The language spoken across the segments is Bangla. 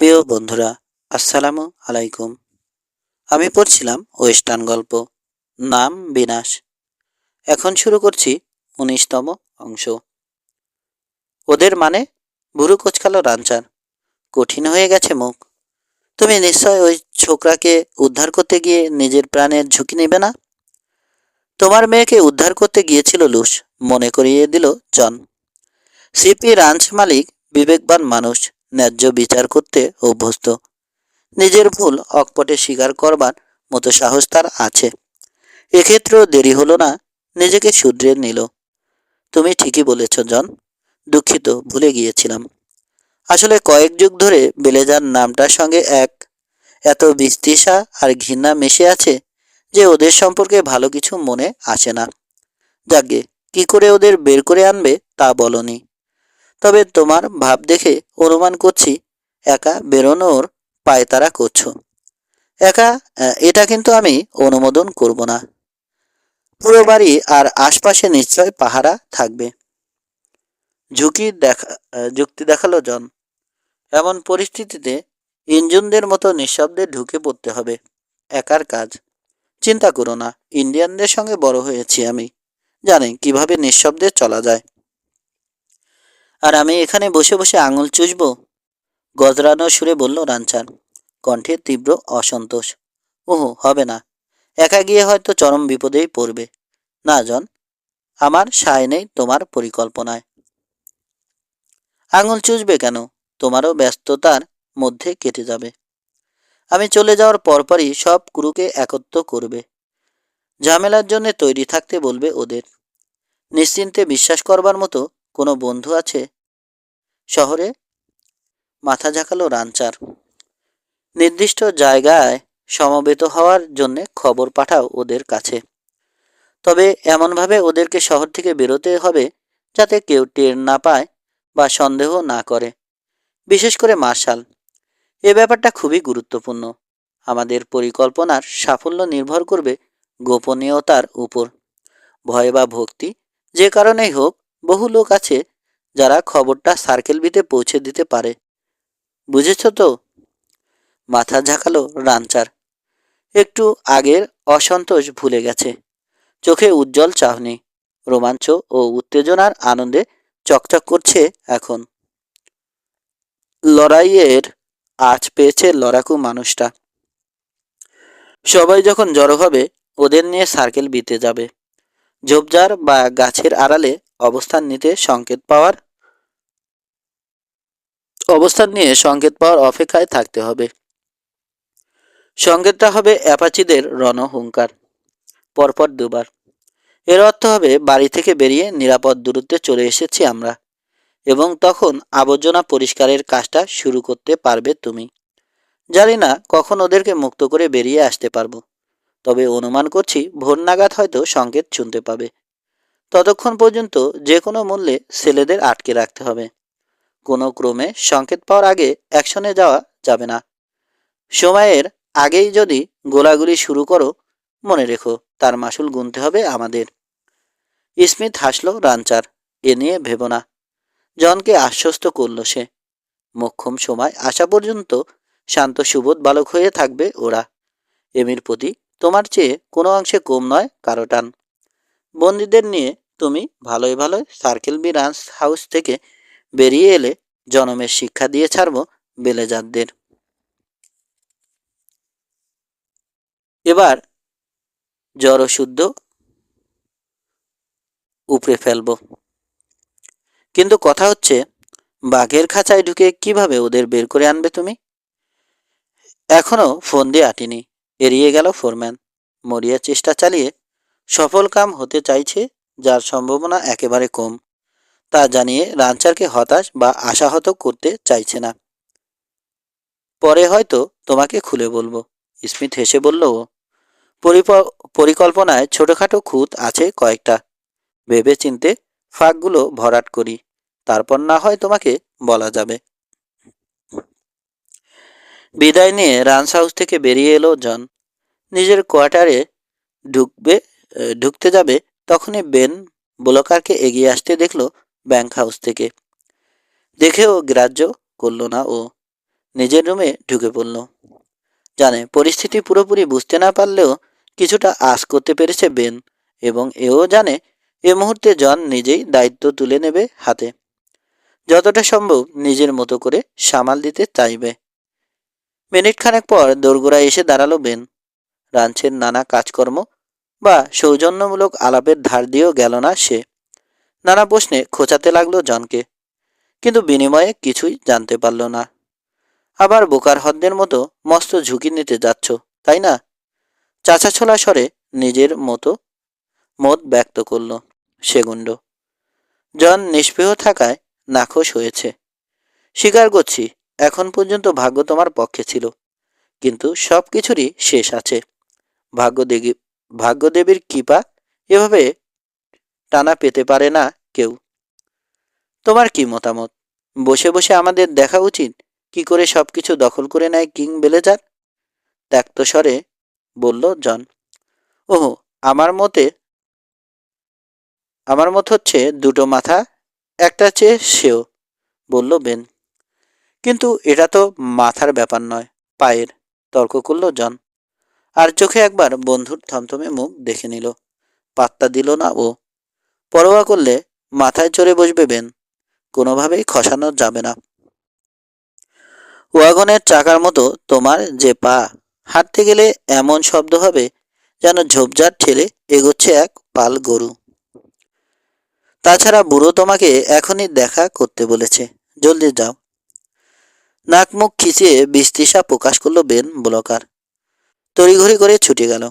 প্রিয় বন্ধুরা, আসসালামু আলাইকুম। আমি পড়ছিলাম ওয়েস্টার্ন গল্প, নাম বিনাশ। এখন শুরু করছি ১৯তম অংশ। ওদের মানে? ভুরু কোচকালো রানচার। কঠিন হয়ে গেছে মুখ। তুমি নিশ্চয় ওই ছোকরাকে উদ্ধার করতে গিয়ে নিজের প্রাণের ঝুঁকি নেবে না? তোমার মেয়েকে উদ্ধার করতে গিয়েছিল লুস, মনে করিয়ে দিল জন। সিপি রাঞ্চ মালিক বিবেকবান মানুষ, ন্যায্য বিচার করতে অভ্যস্ত। নিজের ভুল অকপটে স্বীকার করবার মতো সাহস তার আছে। এক্ষেত্রেও দেরি হলো না, নিজেকে শুধরে নিল। তুমি ঠিকই বলেছ জন, দুঃখিত, ভুলে গিয়েছিলাম। আসলে কয়েক যুগ ধরে বেলেজার নামটার সঙ্গে এত বিস্তৃষা আর ঘৃণা মিশে আছে যে ওদের সম্পর্কে ভালো কিছু মনে আসে না। যাকগে, কি করে ওদের বের করে আনবে তা বলনি। তবে তোমার ভাব দেখে অনুমান করছি একা বেরোনোর পায়তারা করছো। একা, এটা কিন্তু আমি অনুমোদন করব না। পুরো বাড়ি আর আশপাশে নিশ্চয় পাহারা থাকবে। যুক্তি দেখালো জন। এমন পরিস্থিতিতে ইঞ্জিনদের মতো নিঃশব্দে ঢুকে পড়তে হবে। একার কাজ। চিন্তা করো না, ইন্ডিয়ানদের সঙ্গে বড় হয়েছি আমি, জানি কিভাবে নিঃশব্দে চলা যায়। আর আমি এখানে বসে বসে আঙুল চুষবো? গজরানো সুরে বলল রানচান, কণ্ঠে তীব্র অসন্তোষ। ওহো, হবে না। একা গিয়ে হয়তো চরম বিপদেই পড়বে। না জন, আমার সায় নেই তোমার পরিকল্পনায়। আঙুল চুষবে কেন? তোমারও ব্যস্ততার মধ্যে কেটে যাবে। আমি চলে যাওয়ার পরপরই সব ক্রুকে একত্র করবে। ঝামেলার জন্য তৈরি থাকতে বলবে ওদের। নিশ্চিন্তে বিশ্বাস করবার মতো কোনো বন্ধু আছে শহরে? মাথা ঝাঁকালো রানচার। নির্দিষ্ট জায়গায় সমবেত হওয়ার জন্য খবর পাঠাও ওদের কাছে। তবে এমনভাবে ওদেরকে শহর থেকে বেরোতে হবে যাতে কেউ টের না পায় বা সন্দেহ না করে। বিশেষ করে মার্শাল। এ ব্যাপারটা খুবই গুরুত্বপূর্ণ। আমাদের পরিকল্পনার সাফল্য নির্ভর করবে গোপনীয়তার উপর। ভয় বা ভক্তি, যে কারণেই হোক, বহু লোক আছে যারা খবরটা সার্কেল বিতে পৌঁছে দিতে পারে। বুঝেছ তো? মাথা ঝাঁকালো রানচার। একটু আগের অসন্তোষ ভুলে গেছে। চোখে উজ্জ্বল চাহনি, রোমাঞ্চ ও উত্তেজনার আনন্দে চকচক করছে এখন। লড়াইয়ের আঁচ পেয়েছে লড়াকু মানুষটা। সবাই যখন জড়ো হবে, ওদের নিয়ে সার্কেল বিতে যাবে। ঝোপঝাড় বা গাছের আড়ালে অবস্থান নিয়ে সংকেত পাওয়ার অপেক্ষায় থাকতে হবে। সংকেতটা হবে অ্যাপাচিদের রণহুঙ্কার, পরপর দুবার। এর অর্থ হবে বাড়ি থেকে বেরিয়ে নিরাপদ দূরত্বে চলে এসেছি আমরা, এবং তখন আবর্জনা পরিষ্কারের কাজটা শুরু করতে পারবে তুমি। জানি না কখন ওদেরকে মুক্ত করে বেরিয়ে আসতে পারবো, তবে অনুমান করছি ভোর নাগাদ হয়তো সংকেত শুনতে পাবে। ততক্ষণ পর্যন্ত যে কোনো মূল্যে ছেলেদের আটকে রাখতে হবে। কোনো ক্রমে সংকেত পাওয়ার আগে অ্যাকশনে যাওয়া যাবে না। সময়ের আগেই যদি গোলাগুলি শুরু করো, মনে রেখো তার মাসুল গুনতে হবে আমাদের। স্মিথ হাসল রানচার। এ নিয়ে ভেবো না। জনকে আশ্বস্ত করল সে। মোক্ষম সময় আসা পর্যন্ত শান্ত সুবোধ বালক হয়ে থাকবে ওরা। এমির প্রতি তোমার চেয়ে কোনো অংশে কম নয় কারো টান। বন্দীদের নিয়ে তুমি ভালোই ভালোই সার্কেল বি রান্স হাউস থেকে বেরিয়ে এলে জনমের শিক্ষা দিয়ে ছাড়ব বেলেজারদের। এবার জড়শুদ্ধ উপড়ে ফেলব। কিন্তু কথা হচ্ছে, বাঘের খাঁচায় ঢুকে কিভাবে ওদের বের করে আনবে তুমি? এখনো ফোন দিয়ে আটিনি। এড়িয়ে গেল ফোরম্যান। মরিয়া চেষ্টা চালিয়ে সফল কাম হতে চাইছে, যার সম্ভাবনা একেবারে কম, তা জানিয়ে রানচারকে হতাশ বা আশাহত করতে চাইছে না। পরে হয়তো তোমাকে খুলে বলবো, স্মিথ হেসে বলল ও। পরিকল্পনায় ছোটখাটো খুঁত আছে কয়েকটা। ভেবে চিনতে ফাঁকগুলো ভরাট করি, তারপর না হয় তোমাকে বলা যাবে। বিদায় নিয়ে রান্স হাউস থেকে বেরিয়ে এলো জন। নিজের কোয়ার্টারে ঢুকতে যাবে, তখনই বেন ব্লকারকে এগিয়ে আসতে দেখলো ব্যাংক হাউস থেকে। দেখেও গ্রাহ্য করল না ও। নিজের রুমে ঢুকে পড়ল। জানে পরিস্থিতি পুরোপুরি বুঝতে না পারলেও কিছুটা আঁচ করতে পেরেছে বেন, এবং এও জানে এ মুহূর্তে জন নিজেই দায়িত্ব তুলে নেবে হাতে, যতটা সম্ভব নিজের মতো করে সামাল দিতে চাইবে। মিনিট খানেক পর দোরগোড়ায় এসে দাঁড়ালো বেন। রাঞ্চের নানা কাজকর্ম বা সৌজন্যমূলক আলাপের ধার দিয়েও গেল না সে। নানা প্রশ্নে খোঁচাতে লাগলো জনকে, কিন্তু বিনিময়ে কিছুই জানতে পারল না। আবার বোকার হদ্দের মতো মস্ত ঝুঁকি নিতে যাচ্ছ, তাই না? চাচা ছোলা স্বরে নিজের মত ব্যক্ত করল সেগুণ্ড। জন নিষ্পৃহ থাকায় নাখোশ হয়েছে। স্বীকার করছি, এখন পর্যন্ত ভাগ্য তোমার পক্ষে ছিল, কিন্তু সব কিছুরই শেষ আছে। ভাগ্যদেবীর কৃপা এভাবে টানা পেতে পারে না কেউ। তোমার কি মতামত? বসে বসে আমাদের দেখা উচিত কি করে সবকিছু দখল করে নেয় কিং বেলেজার? ত্যক্ত স্বরে বলল জন। ওহো, আমার মতে আমার মত হচ্ছে দুটো মাথা একটা চেয়ে সেও, বলল বেন। কিন্তু এটা তো মাথার ব্যাপার নয়, পায়ের, তর্ক করল জন। আর চোখে একবার বন্ধুর থমথমে মুখ দেখে নিল। পাত্তা দিল না ও। পরোয়া করলে মাথায় চড়ে বসবে বেন, কোনোভাবেই খসানো যাবে না। ওয়াগনের চাকার মতো তোমার যে পা, হাঁটতে গেলে এমন শব্দ হবে যেন ঝোপঝাড় ঠেলে এগোচ্ছে এক পাল গরু। তাছাড়া বুড়ো তোমাকে এখনই দেখা করতে বলেছে, জলদি যাও। নাক মুখ খিচিয়ে বিস্তৃষা প্রকাশ করল বেন ব্লকার। তড়িঘড়ি করে ছুটে গেল।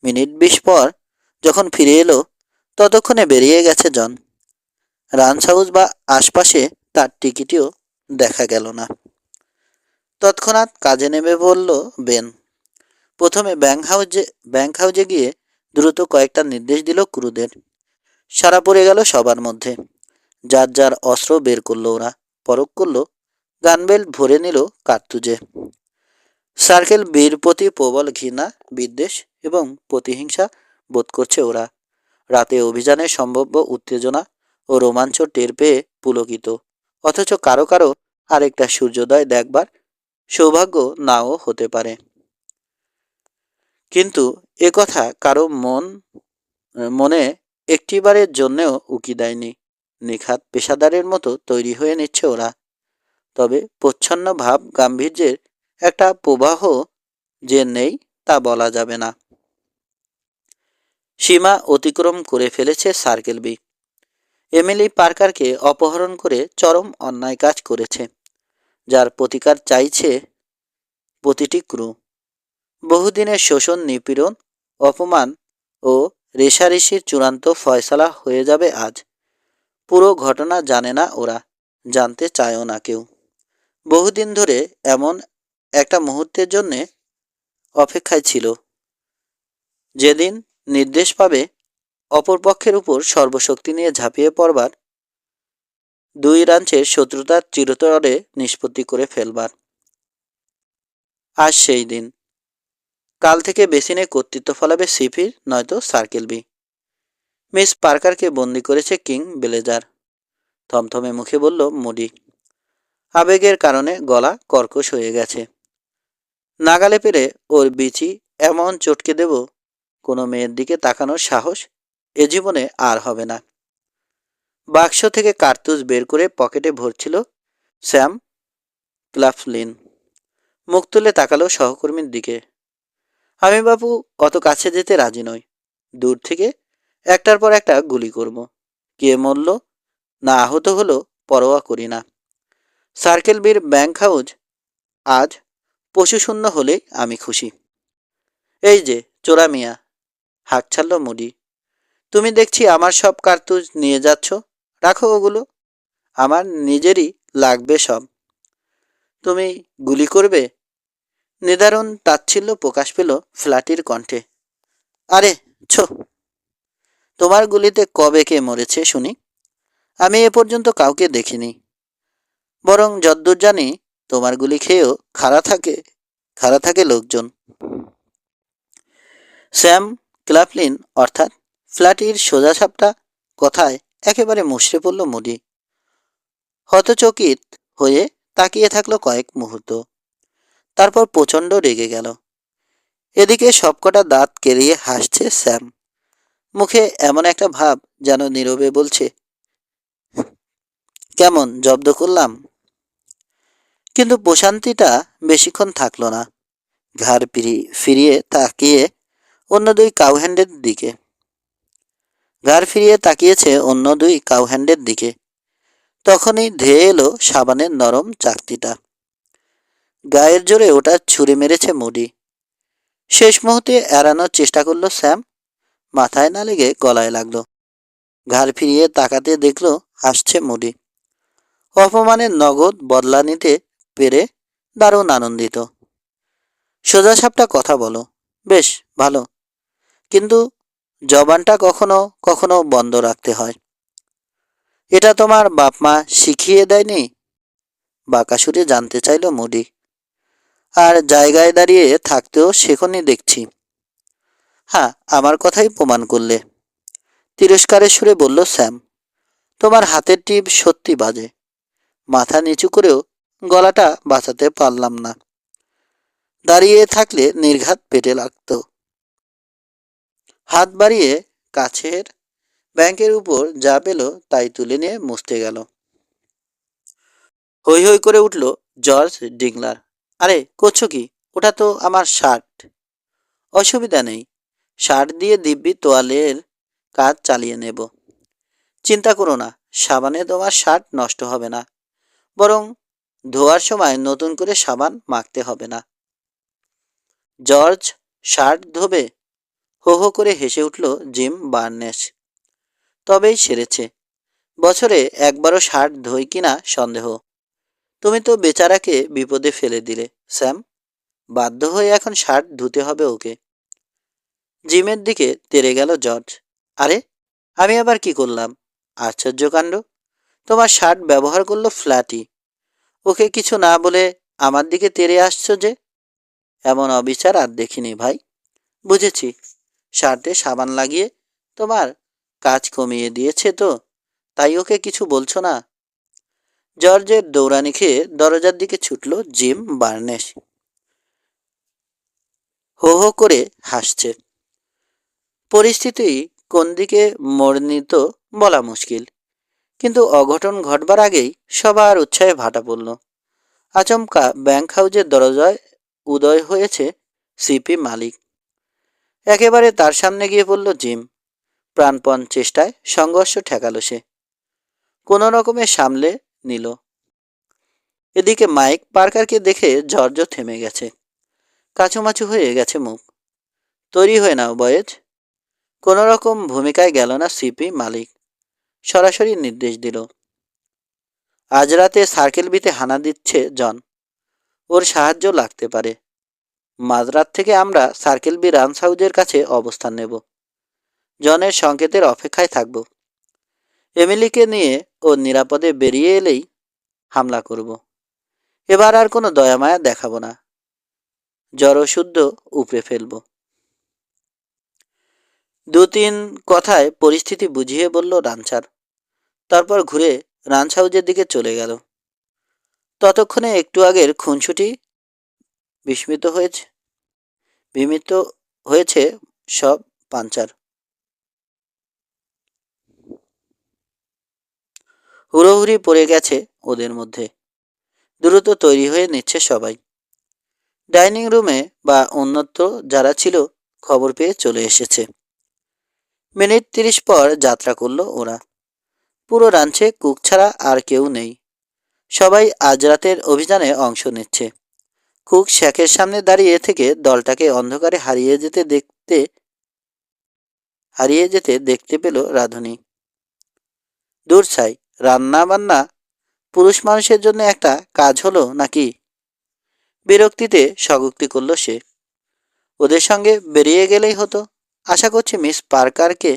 মিনিট 20 পর যখন ফিরে এলো, ততক্ষণে বেরিয়ে গেছে জন। রান্স হাউস বা আশপাশে তার টিকিটিও দেখা গেল না। তৎক্ষণাৎ কাজে নেমে বলল বেন। প্রথমে ব্যাংক হাউজে গিয়ে দ্রুত কয়েকটা নির্দেশ দিল ক্রুদের। সারা পড়ে গেল সবার মধ্যে। যার যার অস্ত্র বের করলো ওরা, পরখ করলো, গানবেল ভরে নিল কার্তুজে। সার্কেল বীর প্রতি প্রবল ঘৃণা, বিদ্বেষ এবং প্রতিহিংসা বোধ করছে ওরা। রাতে অভিযানের সম্ভাব্য উত্তেজনা ও রোমাঞ্চ টের পেয়ে পুলকিত, অথচ কারো কারো আরেকটা সূর্যোদয় দেখবার সৌভাগ্য নাও হতে পারে। কিন্তু এ কথা কারো মনে একটিবারের জন্যেও উকি দেয়নি। নিখাত পেশাদারের মতো তৈরি হয়ে নিচ্ছে ওরা। তবে প্রচ্ছন্ন ভাব গাম্ভীর্যের একটা প্রবাহ যে নেই তা বলা যাবে না। সীমা অতিক্রম করে ফেলেছে সার্কেল বি। এমিলি পার্কারকে অপহরণ করে চরম অন্যায় কাজ করেছে, যার প্রতিকার চাইছে প্রতিটি ক্রু। বহুদিনের শোষণ, নিপীড়ন, অপমান ও রেষারেষির চূড়ান্ত ফয়সালা হয়ে যাবে আজ। পুরো ঘটনা জানে না ওরা, জানতে চায়ও না কেউ। বহুদিন ধরে এমন একটা মুহূর্তের জন্যে অপেক্ষায় ছিল, যেদিন নির্দেশ পাবে অপরপক্ষের উপর সর্বশক্তি নিয়ে ঝাঁপিয়ে পড়বার, দুই রাঞ্চের শত্রুতার চিরতরে নিষ্পত্তি করে ফেলবার। আজ সেই দিন। কাল থেকে বেসিনে কর্তৃত্ব ফলাবে সিপির নয়তো সার্কেল বি। মিস পার্কারকে বন্দি করেছে কিং বেলেজার, থমথমে মুখে বলল মুডি। আবেগের কারণে গলা কর্কশ হয়ে গেছে। নাগালে পেরে ওর বিচি এমন চটকে দেব, কোনো মেয়ের দিকে তাকানোর সাহস এ জীবনে আর হবে না। বাক্স থেকে কার্তুজ বের করে পকেটে ভরছিল স্যাম ক্লাফলিন। মুখ তুলে তাকালো সহকর্মীর দিকে। আমি বাবু অত কাছে যেতে রাজি নই। দূর থেকে একটার পর একটা গুলি করব। কে মরল না আহত হলো পরোয়া করি না। সার্কেল বির ব্যাংক হাউজ আজ পশুশূন্য হলেই আমি খুশি। এই যে চোরা মিয়া, হাঁক ছাড়ল মুডি। তুমি দেখছি আমার সব কার্তুজ নিয়ে যাচ্ছ, রাখো ওগুলো, আমার নিজেরই লাগবে সব। তুমি গুলি করবে? নিদারুণ তাচ্ছিল্য প্রকাশ পেল ফ্ল্যাটির কণ্ঠে। আরে ছো, তোমার গুলিতে কবে কে মরেছে শুনি? আমি এ পর্যন্ত কাউকে দেখিনি। বরং যদ্দূর জানি তোমার গুলি খেয়েও খাড়া থাকে লোকজন। স্যাম ক্লাফলিন অর্থাৎ ফ্ল্যাটির সোজাসাপটা কথায় একেবারে মুষড়ে পড়ল মুডি। হতচকিত হয়ে তাকিয়ে থাকলো কয়েক মুহূর্ত। তারপর প্রচণ্ড রেগে গেল। এদিকে সবকটা দাঁত কেলিয়ে হাসছে স্যাম। মুখে এমন একটা ভাব যেন নীরবে বলছে, কেমন জব্দ করলাম? কিন্তু প্রশান্তিটা বেশিক্ষণ থাকলো না। ঘাড় ফিরিয়ে তাকিয়ে অন্য দুই কাউহ্যান্ডের দিকে ঘাড় ফিরিয়ে তাকিয়েছে অন্য দুই কাউহ্যান্ডের দিকে। তখনই ধেয়ে এলো সাবানের নরম চাকতিটা। গায়ের জোরে ওটা ছুঁড়ে মেরেছে মুডি। শেষ মুহূর্তে এড়ানোর চেষ্টা করলো স্যাম। মাথায় না লেগে গলায় লাগলো। ঘাড় ফিরিয়ে তাকাতে দেখলো হাসছে মুডি। অপমানের নগদ বদলা নিতে পেরে দারুণ আনন্দিত। সোজাসাপটা কথা বলো, বেশ ভালো, কিন্তু জবানটা কখনো কখনো বন্ধ রাখতে হয়। এটা তোমার বাপ মা শিখিয়ে দেয়নি? বাঁকাসুরে জানতে চাইল মুডি। আর জায়গায় দাঁড়িয়ে থাকতেও শেখনি দেখছি। হ্যাঁ, আমার কথাই প্রমাণ করলে, তিরস্কারের সুরে বলল স্যাম। তোমার হাতের টিপ সত্যি বাজে। মাথা নিচু করেও গলাটা বাঁচাতে পারলাম না। দাঁড়িয়ে থাকলে নির্ঘাত পেটে লাগত। হাত বাড়িয়ে কাছের ব্যাংকের উপর যা পেল তাই তুলে নিয়ে মুছতে গেল। হৈ হৈ করে উঠল জর্জ ডিংলার। আরে করছো কি? ওটা তো আমার শার্ট। অসুবিধা নেই, শার্ট দিয়ে দিব্যি তোয়ালের কাজ চালিয়ে নেব। চিন্তা করো না, সাবানে তোমার শার্ট নষ্ট হবে না, বরং ধোয়ার সময় নতুন করে সাবান মাখতে হবে না। জর্জ শার্ট ধোবে? হো হো করে হেসে উঠল জিম বার্নেস। তবেই সেরেছে। বছরে একবারও শার্ট ধোয় কিনা সন্দেহ। তুমি তো বেচারাকে বিপদে ফেলে দিলে স্যাম। বাধ্য হয়ে এখন শার্ট ধুতে হবে ওকে। জিমের দিকে তেড়ে গেল জর্জ। আরে, আমি আবার কি করলাম? আশ্চর্য কাণ্ড, তোমার শার্ট ব্যবহার করলো ফ্ল্যাটি। ওকে কিছু না বলে আমার দিকে তেড়ে আসছো যে? এমন অবিচার আর দেখিনি ভাই। বুঝেছি, শার্টে সাবান লাগিয়ে তোমার কাজ কমিয়ে দিয়েছে তো, তাই ওকে কিছু বলছো না? জর্জের দৌড়ানি খেয়ে দরজার দিকে ছুটল জিম বার্নেস। হো হো করে হাসছে। পরিস্থিতি কোন দিকে মোড় নিত বলা মুশকিল, কিন্তু অঘটন ঘটবার আগেই সবার উৎসাহে ভাটা পড়ল। আচমকা ব্যাংক হাউজের দরজায় উদয় হয়েছে সিপি মালিক। একেবারে তার সামনে গিয়ে পড়ল জিম। প্রাণপণ চেষ্টায় সংঘর্ষ ঠেকালো সে। কোনো রকমে সামলে নিল। এদিকে মাইক পার্কারকে দেখে জর্জ থেমে গেছে। কাছুমাছু হয়ে গেছে মুখ। তৈরি হয়ে নাও বয়েজ। কোনো রকম ভূমিকায় গেল না সিপি মালিক। সরাসরি নির্দেশ দিল, আজ রাতে সার্কেল বিতে হানা দিচ্ছে জন। ওর সাহায্য লাগতে পারে। মাঝরাত থেকে আমরা সার্কেল বি রান্স হাউজের কাছে অবস্থান নেব। জনের সংকেতের অপেক্ষায় থাকব। এমিলিকে নিয়ে ও নিরাপদে বেরিয়ে এলেই হামলা করব। এবার আর কোনো দয়ামায়া দেখাবো না। জড়শুদ্ধ উপড়ে ফেলব। দু তিন কথায় পরিস্থিতি বুঝিয়ে বলল রানচার। তারপর ঘুরে রান্স হাউজের দিকে চলে গেল। ততক্ষণে একটু আগের খুনসুটি বিমিত হয়েছে সব পাঞ্চার। হুড়োহুড়ি পড়ে গেছে ওদের মধ্যে। দ্রুত তৈরি হয়ে নিচ্ছে সবাই। ডাইনিং রুমে বা অন্যত্র যারা ছিল খবর পেয়ে চলে এসেছে। মিনিট 30 পর যাত্রা করলো ওরা। পুরো রাঞ্চে কুক ছাড়া আর কেউ নেই। সবাই আজ রাতের অভিযানে অংশ নিচ্ছে। কুক শ্যাকের সামনে দাঁড়িয়ে থেকে দলটাকে অন্ধকারে হারিয়ে যেতে দেখতে পেল রাধুনী। দূর ছাই, রান্না বান্না পুরুষ মানুষের জন্য একটা কাজ হলো নাকি? বিরক্তিতে স্বগোক্তি করল সে। ওদের সঙ্গে বেরিয়ে গেলেই হতো। আশা করছি মিস পার্কারকে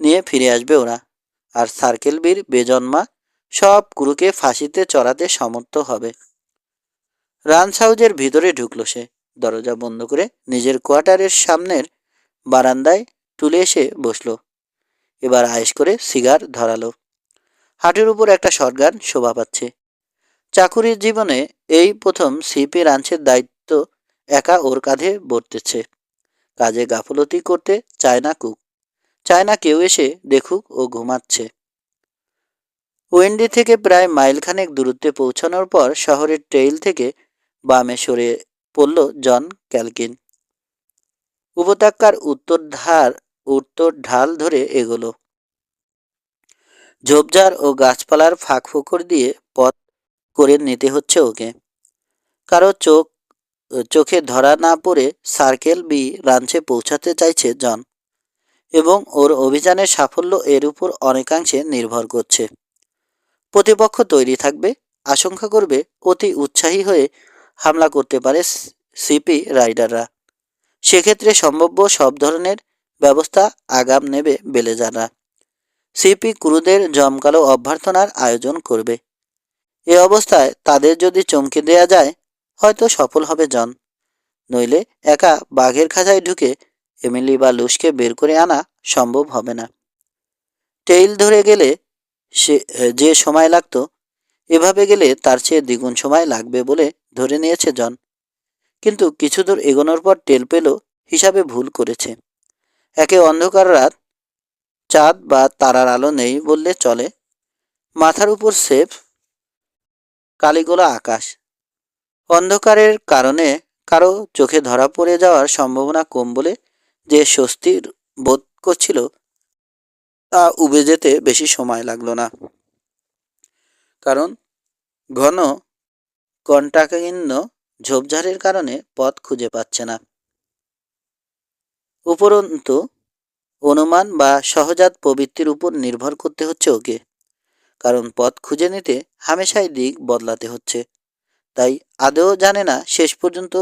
নিয়ে ফিরে আসবে ওরা, আর সার্কেল বির বেজন্মা সব ক্রুকে ফাঁসিতে চড়াতে সমর্থ হবে। রান্স হাউজের ভিতরে ঢুকলো সে। দরজা বন্ধ করে নিজের কোয়ার্টারের সামনের বারান্দায় তুলে এসে বসলো। এবার আয়েশ করে সিগার ধরালো। হাঁটুর উপর একটা শটগান শোভা পাচ্ছে। চাকুরির জীবনে এই প্রথম সিপি রাঞ্চের দায়িত্ব একা ওর কাঁধে বর্তেছে। কাজে গাফলতি করতে চায় না কুক, চায় না কেউ এসে দেখুক ও ঘুমাচ্ছে। ওয়েন্ডি থেকে প্রায় মাইলখানেক দূরত্বে পৌঁছানোর পর শহরের ট্রেইল থেকে বামে সরে পড়ল জন ক্যালকিন। উপত্যকার উত্তর ঢাল ধরে এগোলো। ঝোপঝাড় ও গাছপালার ফাঁক ফোকর দিয়ে পথ করে নিতে হচ্ছে ওকে। কারো চোখে ধরা না পড়ে সার্কেল বি রাঞ্চে পৌঁছাতে চাইছে জন, এবং ওর অভিযানের সাফল্য এর উপর অনেকাংশে নির্ভর করছে। প্রতিপক্ষ তৈরি থাকবে, আশঙ্কা করবে, অতি উৎসাহী হয়ে হামলা করতে পারে সিপি রাইডাররা। সেক্ষেত্রে সম্ভাব্য সব ধরনের ব্যবস্থা আগাম নেবে বেলেজাররা। সিপি ক্রুদের জমকালো অভ্যর্থনার আয়োজন করবে। এ অবস্থায় তাদের যদি চমকে দেয়া যায়, হয়তো সফল হবে জন। নইলে একা বাঘের খাঁচায় ঢুকে এমিলি বা লুসকে বের করে আনা সম্ভব হবে না। টেইল ধরে গেলে যে সময় লাগতো, এভাবে গেলে তার চেয়ে দ্বিগুণ সময় লাগবে বলে ধরে নিয়েছে জন। কিন্তু কিছু দূর এগোনোর পর টের পেল হিসাবে ভুল করেছে। একে অন্ধকার রাত, চাঁদ বা তারার আলো নেই বললে চলে। মাথার উপর সেফ কালিগোলা আকাশ। অন্ধকারের কারণে কারো চোখে ধরা পড়ে যাওয়ার সম্ভাবনা কম বলে যে স্বস্তির বোধ করছিল, তা উবে যেতে বেশি সময় লাগলো না। কারণ ঘন কণ্টাকীর্ণ ঝোপঝাড়ের কারণে পথ খুঁজে পাচ্ছে না। উপরন্তু অনুমান বা সহজাত প্রবৃত্তির উপর নির্ভর করতে হচ্ছে ওকে। কারণ পথ খুঁজে নিতে হামেশাই দিক বদলাতে হচ্ছে। তাই আদৌ জানে না শেষ পর্যন্ত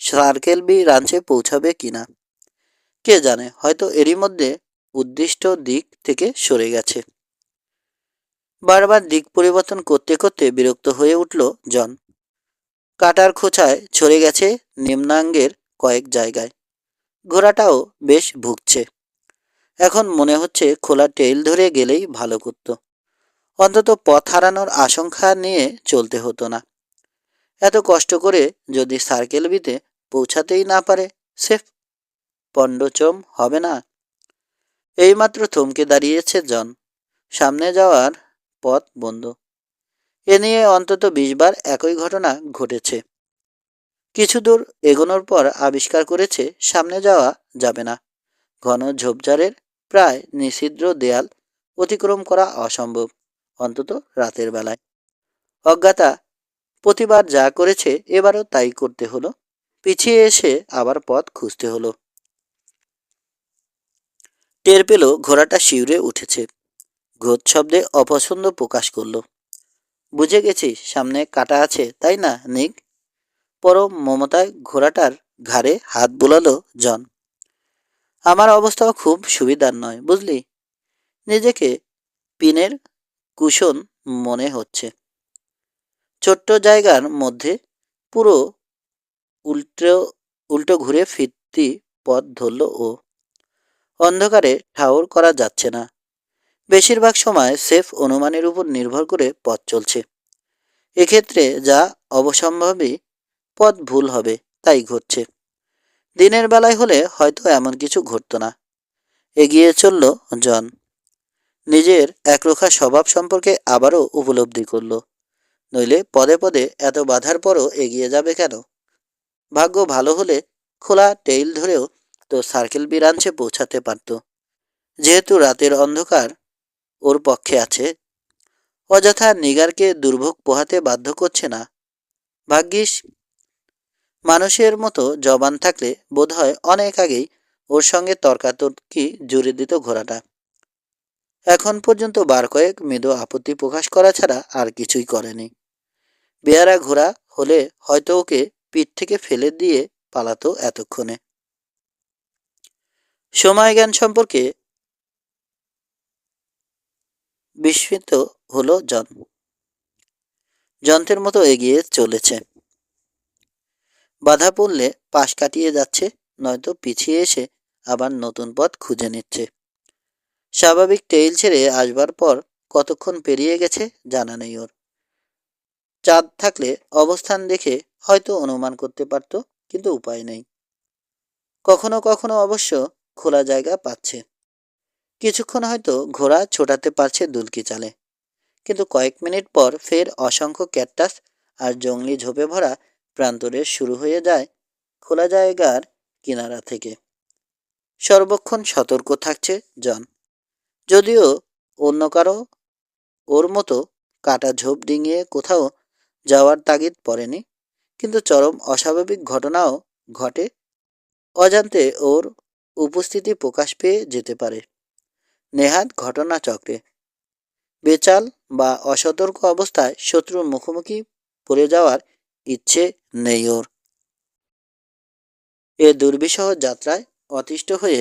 সার্কেল বি রাঞ্চে পৌঁছাবে কিনা। কে জানে, হয়তো এরই মধ্যে উদ্দিষ্ট দিক থেকে সরে গেছে। বারবার দিক পরিবর্তন করতে করতে বিরক্ত হয়ে উঠল জন। কাটার খোঁচায় ছড়ে গেছে নিম্নাঙ্গের কয়েক জায়গায়। ঘোড়াটাও বেশ ভুগছে। এখন মনে হচ্ছে খোলা টেইল ধরে গেলেই ভালো করত। অন্তত পথ হারানোর আশঙ্কা নিয়ে চলতে হতো না। এত কষ্ট করে যদি সার্কেল বিতে পৌঁছাতেই না পারে, সেফ পণ্ডচম হবে না। এইমাত্র থমকে দাঁড়িয়েছে জন। সামনে যাওয়ার পথ বন্ধ। এ নিয়ে অন্তত 20 বার একই ঘটনা ঘটেছে। কিছু দূর এগোনোর পর আবিষ্কার করেছে সামনে যাওয়া যাবে না। ঘন ঝোপঝাড়ের প্রায় নিষিদ্ধ দেয়াল অতিক্রম করা অসম্ভব, অন্তত রাতের বেলায়। অজ্ঞাতা প্রতিবার যা করেছে এবারও তাই করতে হলো। পিছিয়ে এসে আবার পথ খুঁজতে হলো। টের পেল ঘোড়াটা শিউরে উঠেছে। ঘোষ শব্দে অপছন্দ প্রকাশ করল। বুঝে গেছি সামনে কাটা আছে, তাই না নিক? পরম মমতায় ঘোড়াটার ঘাড়ে হাত বুলালো জন। আমার অবস্থাও খুব সুবিধার নয়, বুঝলি? নিজেকে পিনের কুশন মনে হচ্ছে। ছোট্ট জায়গার মধ্যে পুরো উল্টো উল্টো ঘুরে ফিরতি পথ ধরল ও। অন্ধকারে ঠাউর করা যাচ্ছে না। বেশিরভাগ সময় সেফ অনুমানের উপর নির্ভর করে পথ চলছে। এক্ষেত্রে যা অবসম্ভাবী, পথ ভুল হবে, তাই ঘটছে। দিনের বেলায় হলে হয়তো এমন কিছু ঘটত না। এগিয়ে চলল জন। নিজের একরোখা স্বভাব সম্পর্কে আবারও উপলব্ধি করল। নইলে পদে পদে এত বাধার পরও এগিয়ে যাবে কেন? ভাগ্য ভালো হলে খোলা টেইল ধরেও তো সার্কেল বি রাঞ্চে পৌঁছাতে পারত। যেহেতু রাতের অন্ধকার ওর পক্ষে আছে, অযথা নিগারকে দুর্ভোগ পোহাতে বাধ্য করছে না। ভাগ্যিস মানুষের মতো জবান থাকলে বোধহয় অনেক আগেই ওর সঙ্গে তর্কাতর্কি জুড়ে দিত ঘোড়াটা। এখন পর্যন্ত বার কয়েক মৃদু আপত্তি প্রকাশ করা ছাড়া আর কিছুই করেনি। বেয়ারা ঘোড়া হলে হয়তো ওকে পিঠ থেকে ফেলে দিয়ে পালাতো এতক্ষণে। সময় জ্ঞান সম্পর্কে বিস্মিত হলো জন। যন্ত্রের মতো এগিয়ে চলেছে। বাধা পড়লে পাশ কাটিয়ে যাচ্ছে, নয়তো পিছিয়ে এসে আবার নতুন পথ খুঁজে নিচ্ছে। স্বাভাবিক টেইল ছেড়ে আসবার পর কতক্ষণ পেরিয়ে গেছে জানা নেই ওর। চাঁদ থাকলে অবস্থান দেখে হয়তো অনুমান করতে পারত কিন্তু উপায় নেই। কখনো কখনো অবশ্য খোলা জায়গা পাচ্ছে। কিছুক্ষণ হয়তো ঘোড়া ছোটাতে পারছে দুলকি চালে, কিন্তু কয়েক মিনিট পর ফের অসংখ্য ক্যাকটাস আর জংলি ঝোপে ভরা প্রান্তরের শুরু হয়ে যায় খোলা জায়গার কিনারা থেকে। সর্বক্ষণ সতর্ক থাকছে জন। যদিও অন্য কারো ওর মতো কাটা ঝোপ ডিঙিয়ে কোথাও যাওয়ার তাগিদ পড়েনি, কিন্তু চরম অস্বাভাবিক ঘটনাও ঘটে অজান্তে। ওর উপস্থিতি প্রকাশ পেয়ে যেতে পারে নেহাত ঘটনাচক্রে। বেচাল বা অসতর্ক অবস্থায় শত্রুর মুখোমুখি পড়ে যাওয়ার ইচ্ছে নেই ওর। এ দুর্বিষহ যাত্রায় অতিষ্ঠ হয়ে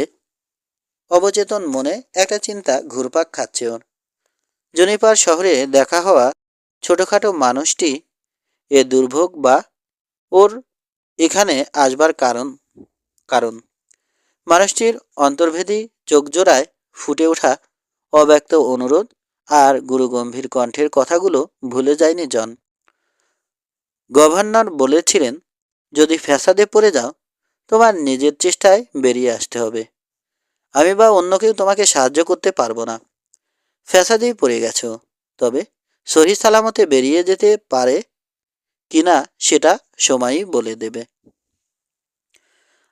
অবচেতন মনে একটা চিন্তা ঘুরপাক খাচ্ছে ওর। জুনিপার শহরে দেখা হওয়া ছোটখাটো মানুষটি এ দুর্ভোগ বা ওর এখানে আসবার কারণ মানুষটির অন্তর্ভেদী চোখজোড়ায় ফুটে ওঠা অব্যক্ত অনুরোধ আর গুরুগম্ভীর কণ্ঠের কথাগুলো ভুলে যায়নি জন। গভর্নর বলেছিলেন, যদি ফ্যাসাদে পড়ে যাও তোমার নিজের চেষ্টায় বেরিয়ে আসতে হবে। আমি বা অন্য কেউ তোমাকে সাহায্য করতে পারবো না। ফ্যাসাদেই পড়ে গেছো, তবে সহি সালামতে বেরিয়ে যেতে পারে কিনা সেটা সময়ই বলে দেবে।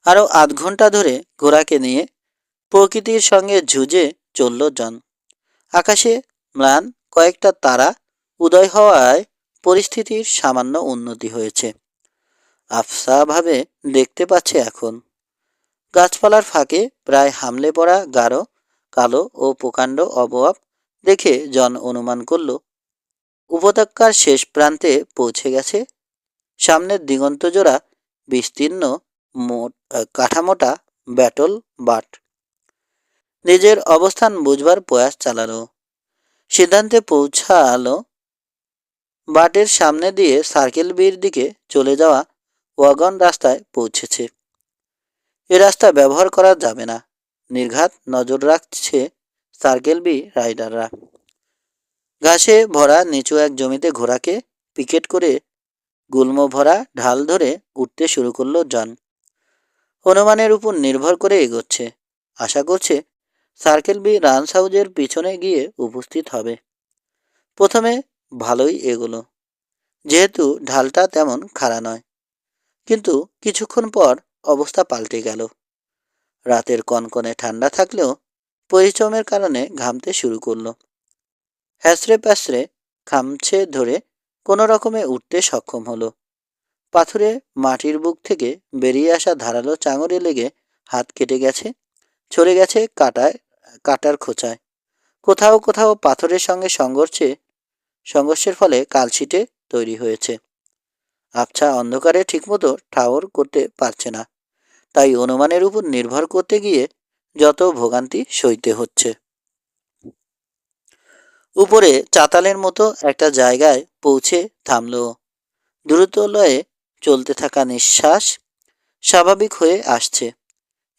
আরও আধ ঘন্টা ধরে ঘোড়াকে নিয়ে প্রকৃতির সঙ্গে ঝুঁজে চলল জন। আকাশে ম্লান কয়েকটা তারা উদয় হওয়ায় পরিস্থিতির সামান্য উন্নতি হয়েছে। আফসাভাবে দেখতে পাচ্ছে এখন গাছপালার ফাঁকে প্রায় হামলে পড়া গাঢ় কালো ও প্রকাণ্ড অবয়ব দেখে জন অনুমান করল উপত্যকার শেষ প্রান্তে পৌঁছে গেছে। সামনের দিগন্তজোড়া বিস্তীর্ণ কাঠামোটা ব্যাটল বাট। নিজের অবস্থান বুঝবার প্রয়াস চালালো, সিদ্ধান্তে পৌঁছালো বাটের সামনে দিয়ে সার্কেল বির দিকে চলে যাওয়া ওয়াগন রাস্তায় পৌঁছেছে। এ রাস্তা ব্যবহার করা যাবে না, নির্ঘাত নজর রাখছে সার্কেল বি রাইডাররা। ঘাসে ভরা নিচু এক জমিতে ঘোড়াকে পিকেট করে গুল্ম ভরা ঢাল ধরে উঠতে শুরু করলো জন। অনুমানের উপর নির্ভর করে এগোচ্ছে, আশা করছে সার্কেল বি রান্স হাউজের পিছনে গিয়ে উপস্থিত হবে। প্রথমে ভালোই এগোলো, যেহেতু ঢালটা তেমন খাড়া নয়, কিন্তু কিছুক্ষণ পর অবস্থা পাল্টে গেল। রাতের কনকনে ঠান্ডা থাকলেও পরিশ্রমের কারণে ঘামতে শুরু করলো। হ্যাঁচড়ে প্যাঁচড়ে খামছে ধরে কোনো রকমে উঠতে সক্ষম হলো। পাথুরে মাটির বুক থেকে বেরিয়ে আসা ধারালো চাঙড়ে লেগে হাত কেটে গেছে, ছড়ে গেছে কাটার খোঁচায়। কোথাও কোথাও পাথরের সঙ্গে সংঘর্ষের ফলে কালশিটে তৈরি হয়েছে। আবছা অন্ধকারে ঠিকমতো ঠাওর করতে পারছে না, তাই অনুমানের উপর নির্ভর করতে গিয়ে যত ভোগান্তি সইতে হচ্ছে। উপরে চাতালের মতো একটা জায়গায় পৌঁছে থামল। দ্রুত লয়ে চলতে থাকা নিঃশ্বাস স্বাভাবিক হয়ে আসছে।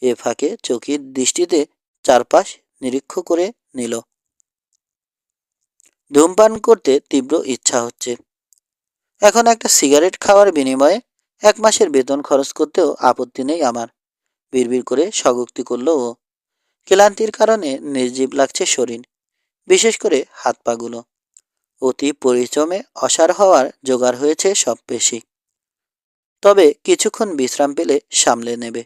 এ ফাঁকে চোখের দৃষ্টিতে চারপাশ নিরীক্ষ করে নিল। ধূমপান করতে তীব্র ইচ্ছা হচ্ছে। এখন একটা সিগারেট খাওয়ার বিনিময়ে 1 মাসের বেতন খরচ করতেও আপত্তি নেই আমার, বিড়বিড় করে স্বগোক্তি করল ও। ক্লান্তির কারণে নির্জীব লাগছে শরীর, বিশেষ করে হাত পাগুলো। অতি পরিশ্রমে অসাড় হওয়ার জোগাড় হয়েছে সব পেশি। তবে কিছুক্ষণ বিশ্রাম পেলে সামলে নেবে।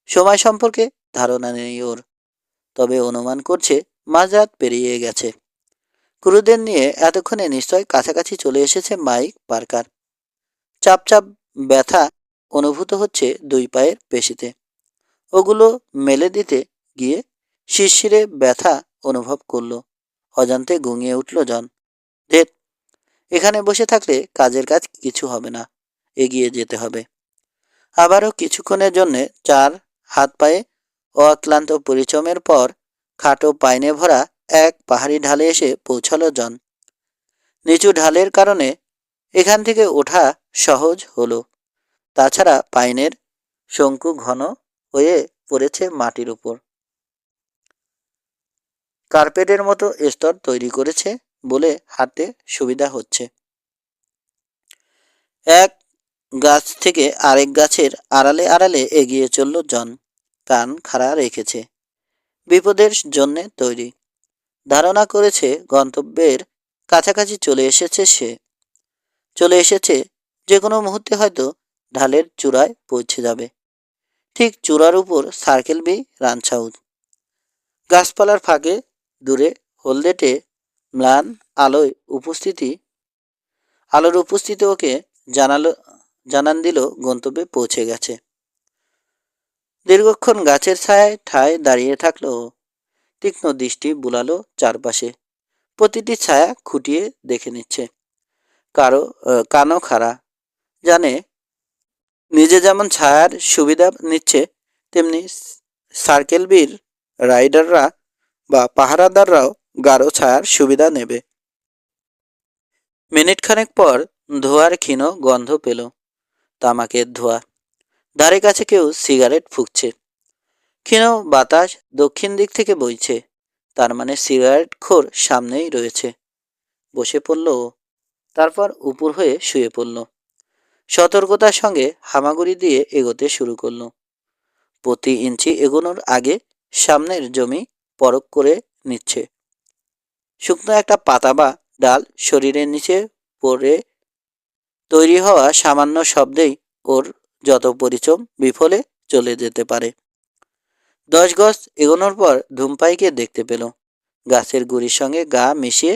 সময় সম্পর্কে ধারণা নেই ওর, তবে অনুমান করছে মাঝরাত পেরিয়ে গেছে। ক্রুদের নিয়ে এতক্ষণে নিশ্চয় কাছাকাছি চলে এসেছে মাইক পার্কার। চাপ চাপ ব্যথা অনুভূত হচ্ছে 2 পায়ের পেশিতে। ওগুলো মেলে দিতে গিয়ে শিরশিরে ব্যথা অনুভব করল। অজান্তে গুঙিয়ে উঠল জন। ধেৎ, এখানে বসে থাকলে কাজের কাজ কিছু হবে না, এগিয়ে যেতে হবে। আবারও কিছুক্ষণের জন্যে চার হাত পায়ে অক্লান্ত পরিশ্রমের পর খাটো পাইনে ভরা এক পাহাড়ি ঢালে এসে পৌঁছালো জন। নিচু ঢালের কারণে এখান থেকে ওঠা সহজ হলো। তাছাড়া পাইনের শঙ্কু ঘন হয়ে পড়েছে মাটির উপর। কার্পেটের মতো স্তর তৈরি করেছে বলে হাঁটতে সুবিধা হচ্ছে। এক গাছ থেকে আরেক গাছের আড়ালে আড়ালে এগিয়ে চলল জন। কান খাড়া রেখেছে, বিপদের জন্যে তৈরি। ধারণা করেছে গন্তব্যের কাছাকাছি চলে এসেছে, যে কোনো মুহূর্তে হয়তো ঢালের চূড়ায় পৌঁছে যাবে। ঠিক চূড়ার উপর সার্কেল বি রাঞ্চ হাউস। গাছপালার ফাঁকে দূরে হলদেটে ম্লান আলোর উপস্থিতি ওকে জানান দিল গন্তব্যে পৌঁছে গেছে। দীর্ঘক্ষণ গাছের ছায়ায় ঠায় দাঁড়িয়ে থাকলো। তীক্ষ্ণ দৃষ্টি বুলালো চারপাশে, প্রতিটি ছায়া খুঁটিয়ে দেখে নিচ্ছে। কানও খাড়া, জানে নিজে যেমন ছায়ার সুবিধা নিচ্ছে, তেমনি সার্কেল বির রাইডাররা বা পাহারাদাররাও গাঢ় ছায়ার সুবিধা নেবে। মিনিট খানেক পর ধোঁয়ার ক্ষীণ গন্ধ পেল, তামাকের ধোঁয়া। ধারে কাছে কেউ সিগারেট ফুঁকছে। ক্ষীণ বাতাস দক্ষিণ দিক থেকে বইছে, তার মানে সিগারেট খোর সামনেই রয়েছে। বসে পড়ল ও, তারপর উপর হয়ে শুয়ে পড়ল। সতর্কতার সঙ্গে হামাগুড়ি দিয়ে এগোতে শুরু করল। প্রতি ইঞ্চি এগোনোর আগে সামনের জমি পরখ করে নিচ্ছে। শুকনো একটা পাতা বা ডাল শরীরের নিচে পড়ে তৈরি হওয়া সামান্য শব্দেই ওর যত পরিশ্রম বিফলে চলে যেতে পারে। 10 গজ এগোনোর পর ধূমপাইকে দেখতে পেল। গাছের গুড়ির সঙ্গে গা মিশিয়ে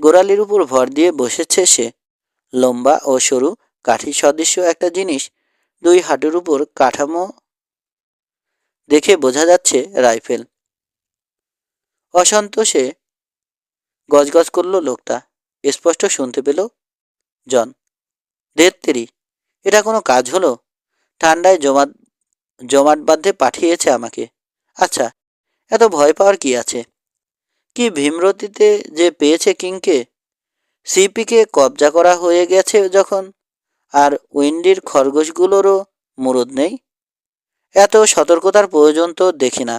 গোড়ালির উপর ভর দিয়ে বসেছে সে। লম্বা ও সরু কাঠি সদৃশ্য একটা জিনিস, 2 হাঁটুর উপর কাঠামো, দেখে বোঝা যাচ্ছে রাইফেল। অসন্তোষে গজগজ করল লোকটা। স্পষ্ট শুনতে পেল জন। ধেত্তেরি, এটা কোনো কাজ হলো? ঠান্ডায় জমাট বাঁধে পাঠিয়েছে আমাকে। আচ্ছা, এত ভয় পাওয়ার কি আছে? কি ভীমরতিতে যে পেয়েছে কিংকে। সিপিকে কবজা করা হয়ে গেছে যখন, আর উইন্ডির খরগোশগুলোরও মুরদ নেই। এত সতর্কতার প্রয়োজন তো দেখি না।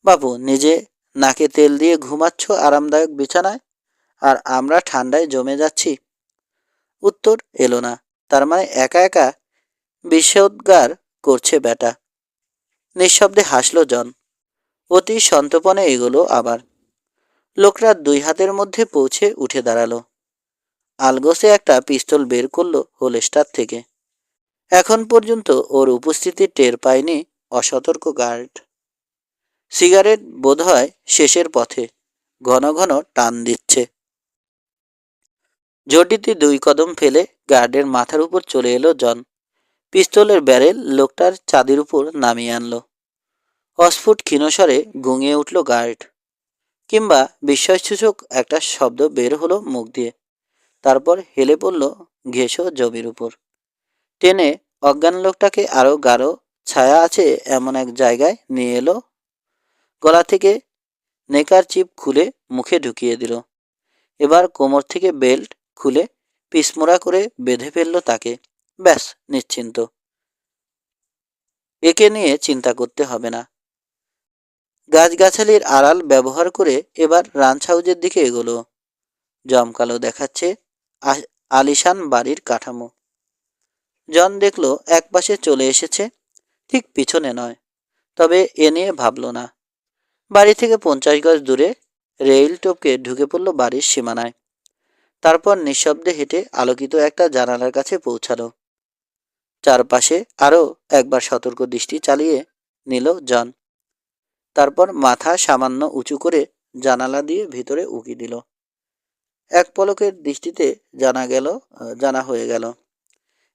বাবু, নিজে নাকে তেল দিয়ে ঘুমাচ্ছ আরামদায়ক বিছানায়, আর আমরা ঠান্ডায় জমে যাচ্ছি। উত্তর এলো না। তার মানে একা একা বিষোদ্গার করছে বেটা। নিঃশব্দে হাসল জন। অতি সন্তর্পণে এগোলো আবার। লোকরা 2 হাতের মধ্যে পৌঁছে উঠে দাঁড়ালো। আলগোসে একটা পিস্তল বের করলো হোলস্টার থেকে। এখন পর্যন্ত ওর উপস্থিতি টের পায়নি অসতর্ক গার্ড। সিগারেট বোধহয় শেষের পথে, ঘন ঘন টান দিচ্ছে। ঝটিতে 2 কদম ফেলে গার্ডের মাথার উপর চলে এলো জন। পিস্তলের ব্যারেল লোকটার চাঁদির উপর নামিয়ে আনলো। অস্ফুট ক্ষীণস্বরে গুঙিয়ে উঠল গার্ড। কিংবা বিস্ময়সূচক একটা শব্দ বের হলো মুখ দিয়ে। তারপর হেলে পড়ল ঘেঁষো জমির উপর। টেনে অজ্ঞান লোকটাকে আরো গাঢ় ছায়া আছে এমন এক জায়গায় নিয়ে এলো। গলা থেকে নেকার চিপ খুলে মুখে ঢুকিয়ে দিল। এবার কোমর থেকে বেল্ট খুলে পিসমোড়া করে বেঁধে ফেলল তাকে। ব্যাস, নিশ্চিন্ত। একে নিয়ে চিন্তা করতে হবে না। গাছগাছালির আড়াল ব্যবহার করে এবার রাঞ্চ হাউজের দিকে এগোলো। জমকালো দেখাচ্ছে আলিশান বাড়ির কাঠামো। জন দেখল একপাশে চলে এসেছে, ঠিক পিছনে নয়। তবে এ নিয়ে ভাবল না। বাড়ি থেকে 50 গজ দূরে রেইল টপকে ঢুকে পড়ল বাড়ির সীমানায়। তারপর নিঃশব্দে হেঁটে আলোকিত একটা জানালার কাছে পৌঁছালো। চারপাশে আরও একবার সতর্ক দৃষ্টি চালিয়ে নিল জন। তারপর মাথা সামান্য উঁচু করে জানালা দিয়ে ভিতরে উকি দিল। এক পলকের দৃষ্টিতে জানা হয়ে গেল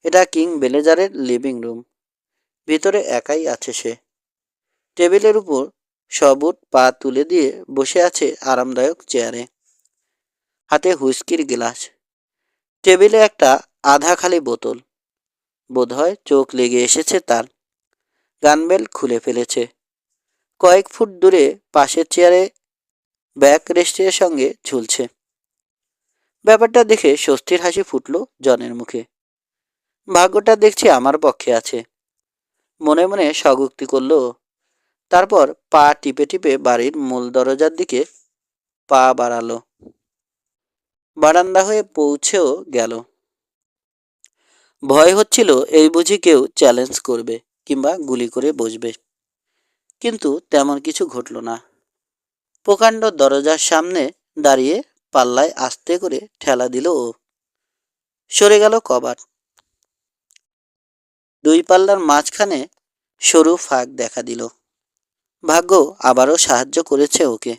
এটা কিং বেলেজারের লিভিং রুম। ভিতরে একাই আছে সে। টেবিলের উপর সবুট পা তুলে দিয়ে বসে আছে আরামদায়ক চেয়ারে, হাতে হুইস্কির গ্লাস। টেবিলে একটা আধা খালি বোতল। বোধহয় চোখ লেগে এসেছে তার। গানবেল খুলে ফেলেছে। কয়েক ফুট দূরে পাশের চেয়ারে ব্যাক রেস্টের সঙ্গে ঝুলছে। ব্যাপারটা দেখে স্বস্তির হাসি ফুটল জনের মুখে। ভাগ্যটা দেখছি আমার পক্ষে আছে, মনে মনে স্বগুক্তি করল। তারপর পা টিপে টিপে বাড়ির মূল দরজার দিকে পা বাড়ালো। বারান্দা হয়ে পৌঁছেও গেল। ভয় হচ্ছিল এই বুঝি কেউ চ্যালেঞ্জ করবে কিংবা গুলি করে বসবে, কিন্তু তেমন কিছু ঘটল না। প্রকাণ্ড দরজার সামনে দাঁড়িয়ে পাল্লায় আস্তে করে ঠেলা দিল ও। সরে গেল কবাট। দুই পাল্লার মাঝখানে সরু ফাঁক দেখা দিল। ভাগ্য আবারও সাহায্য করেছে ওকে।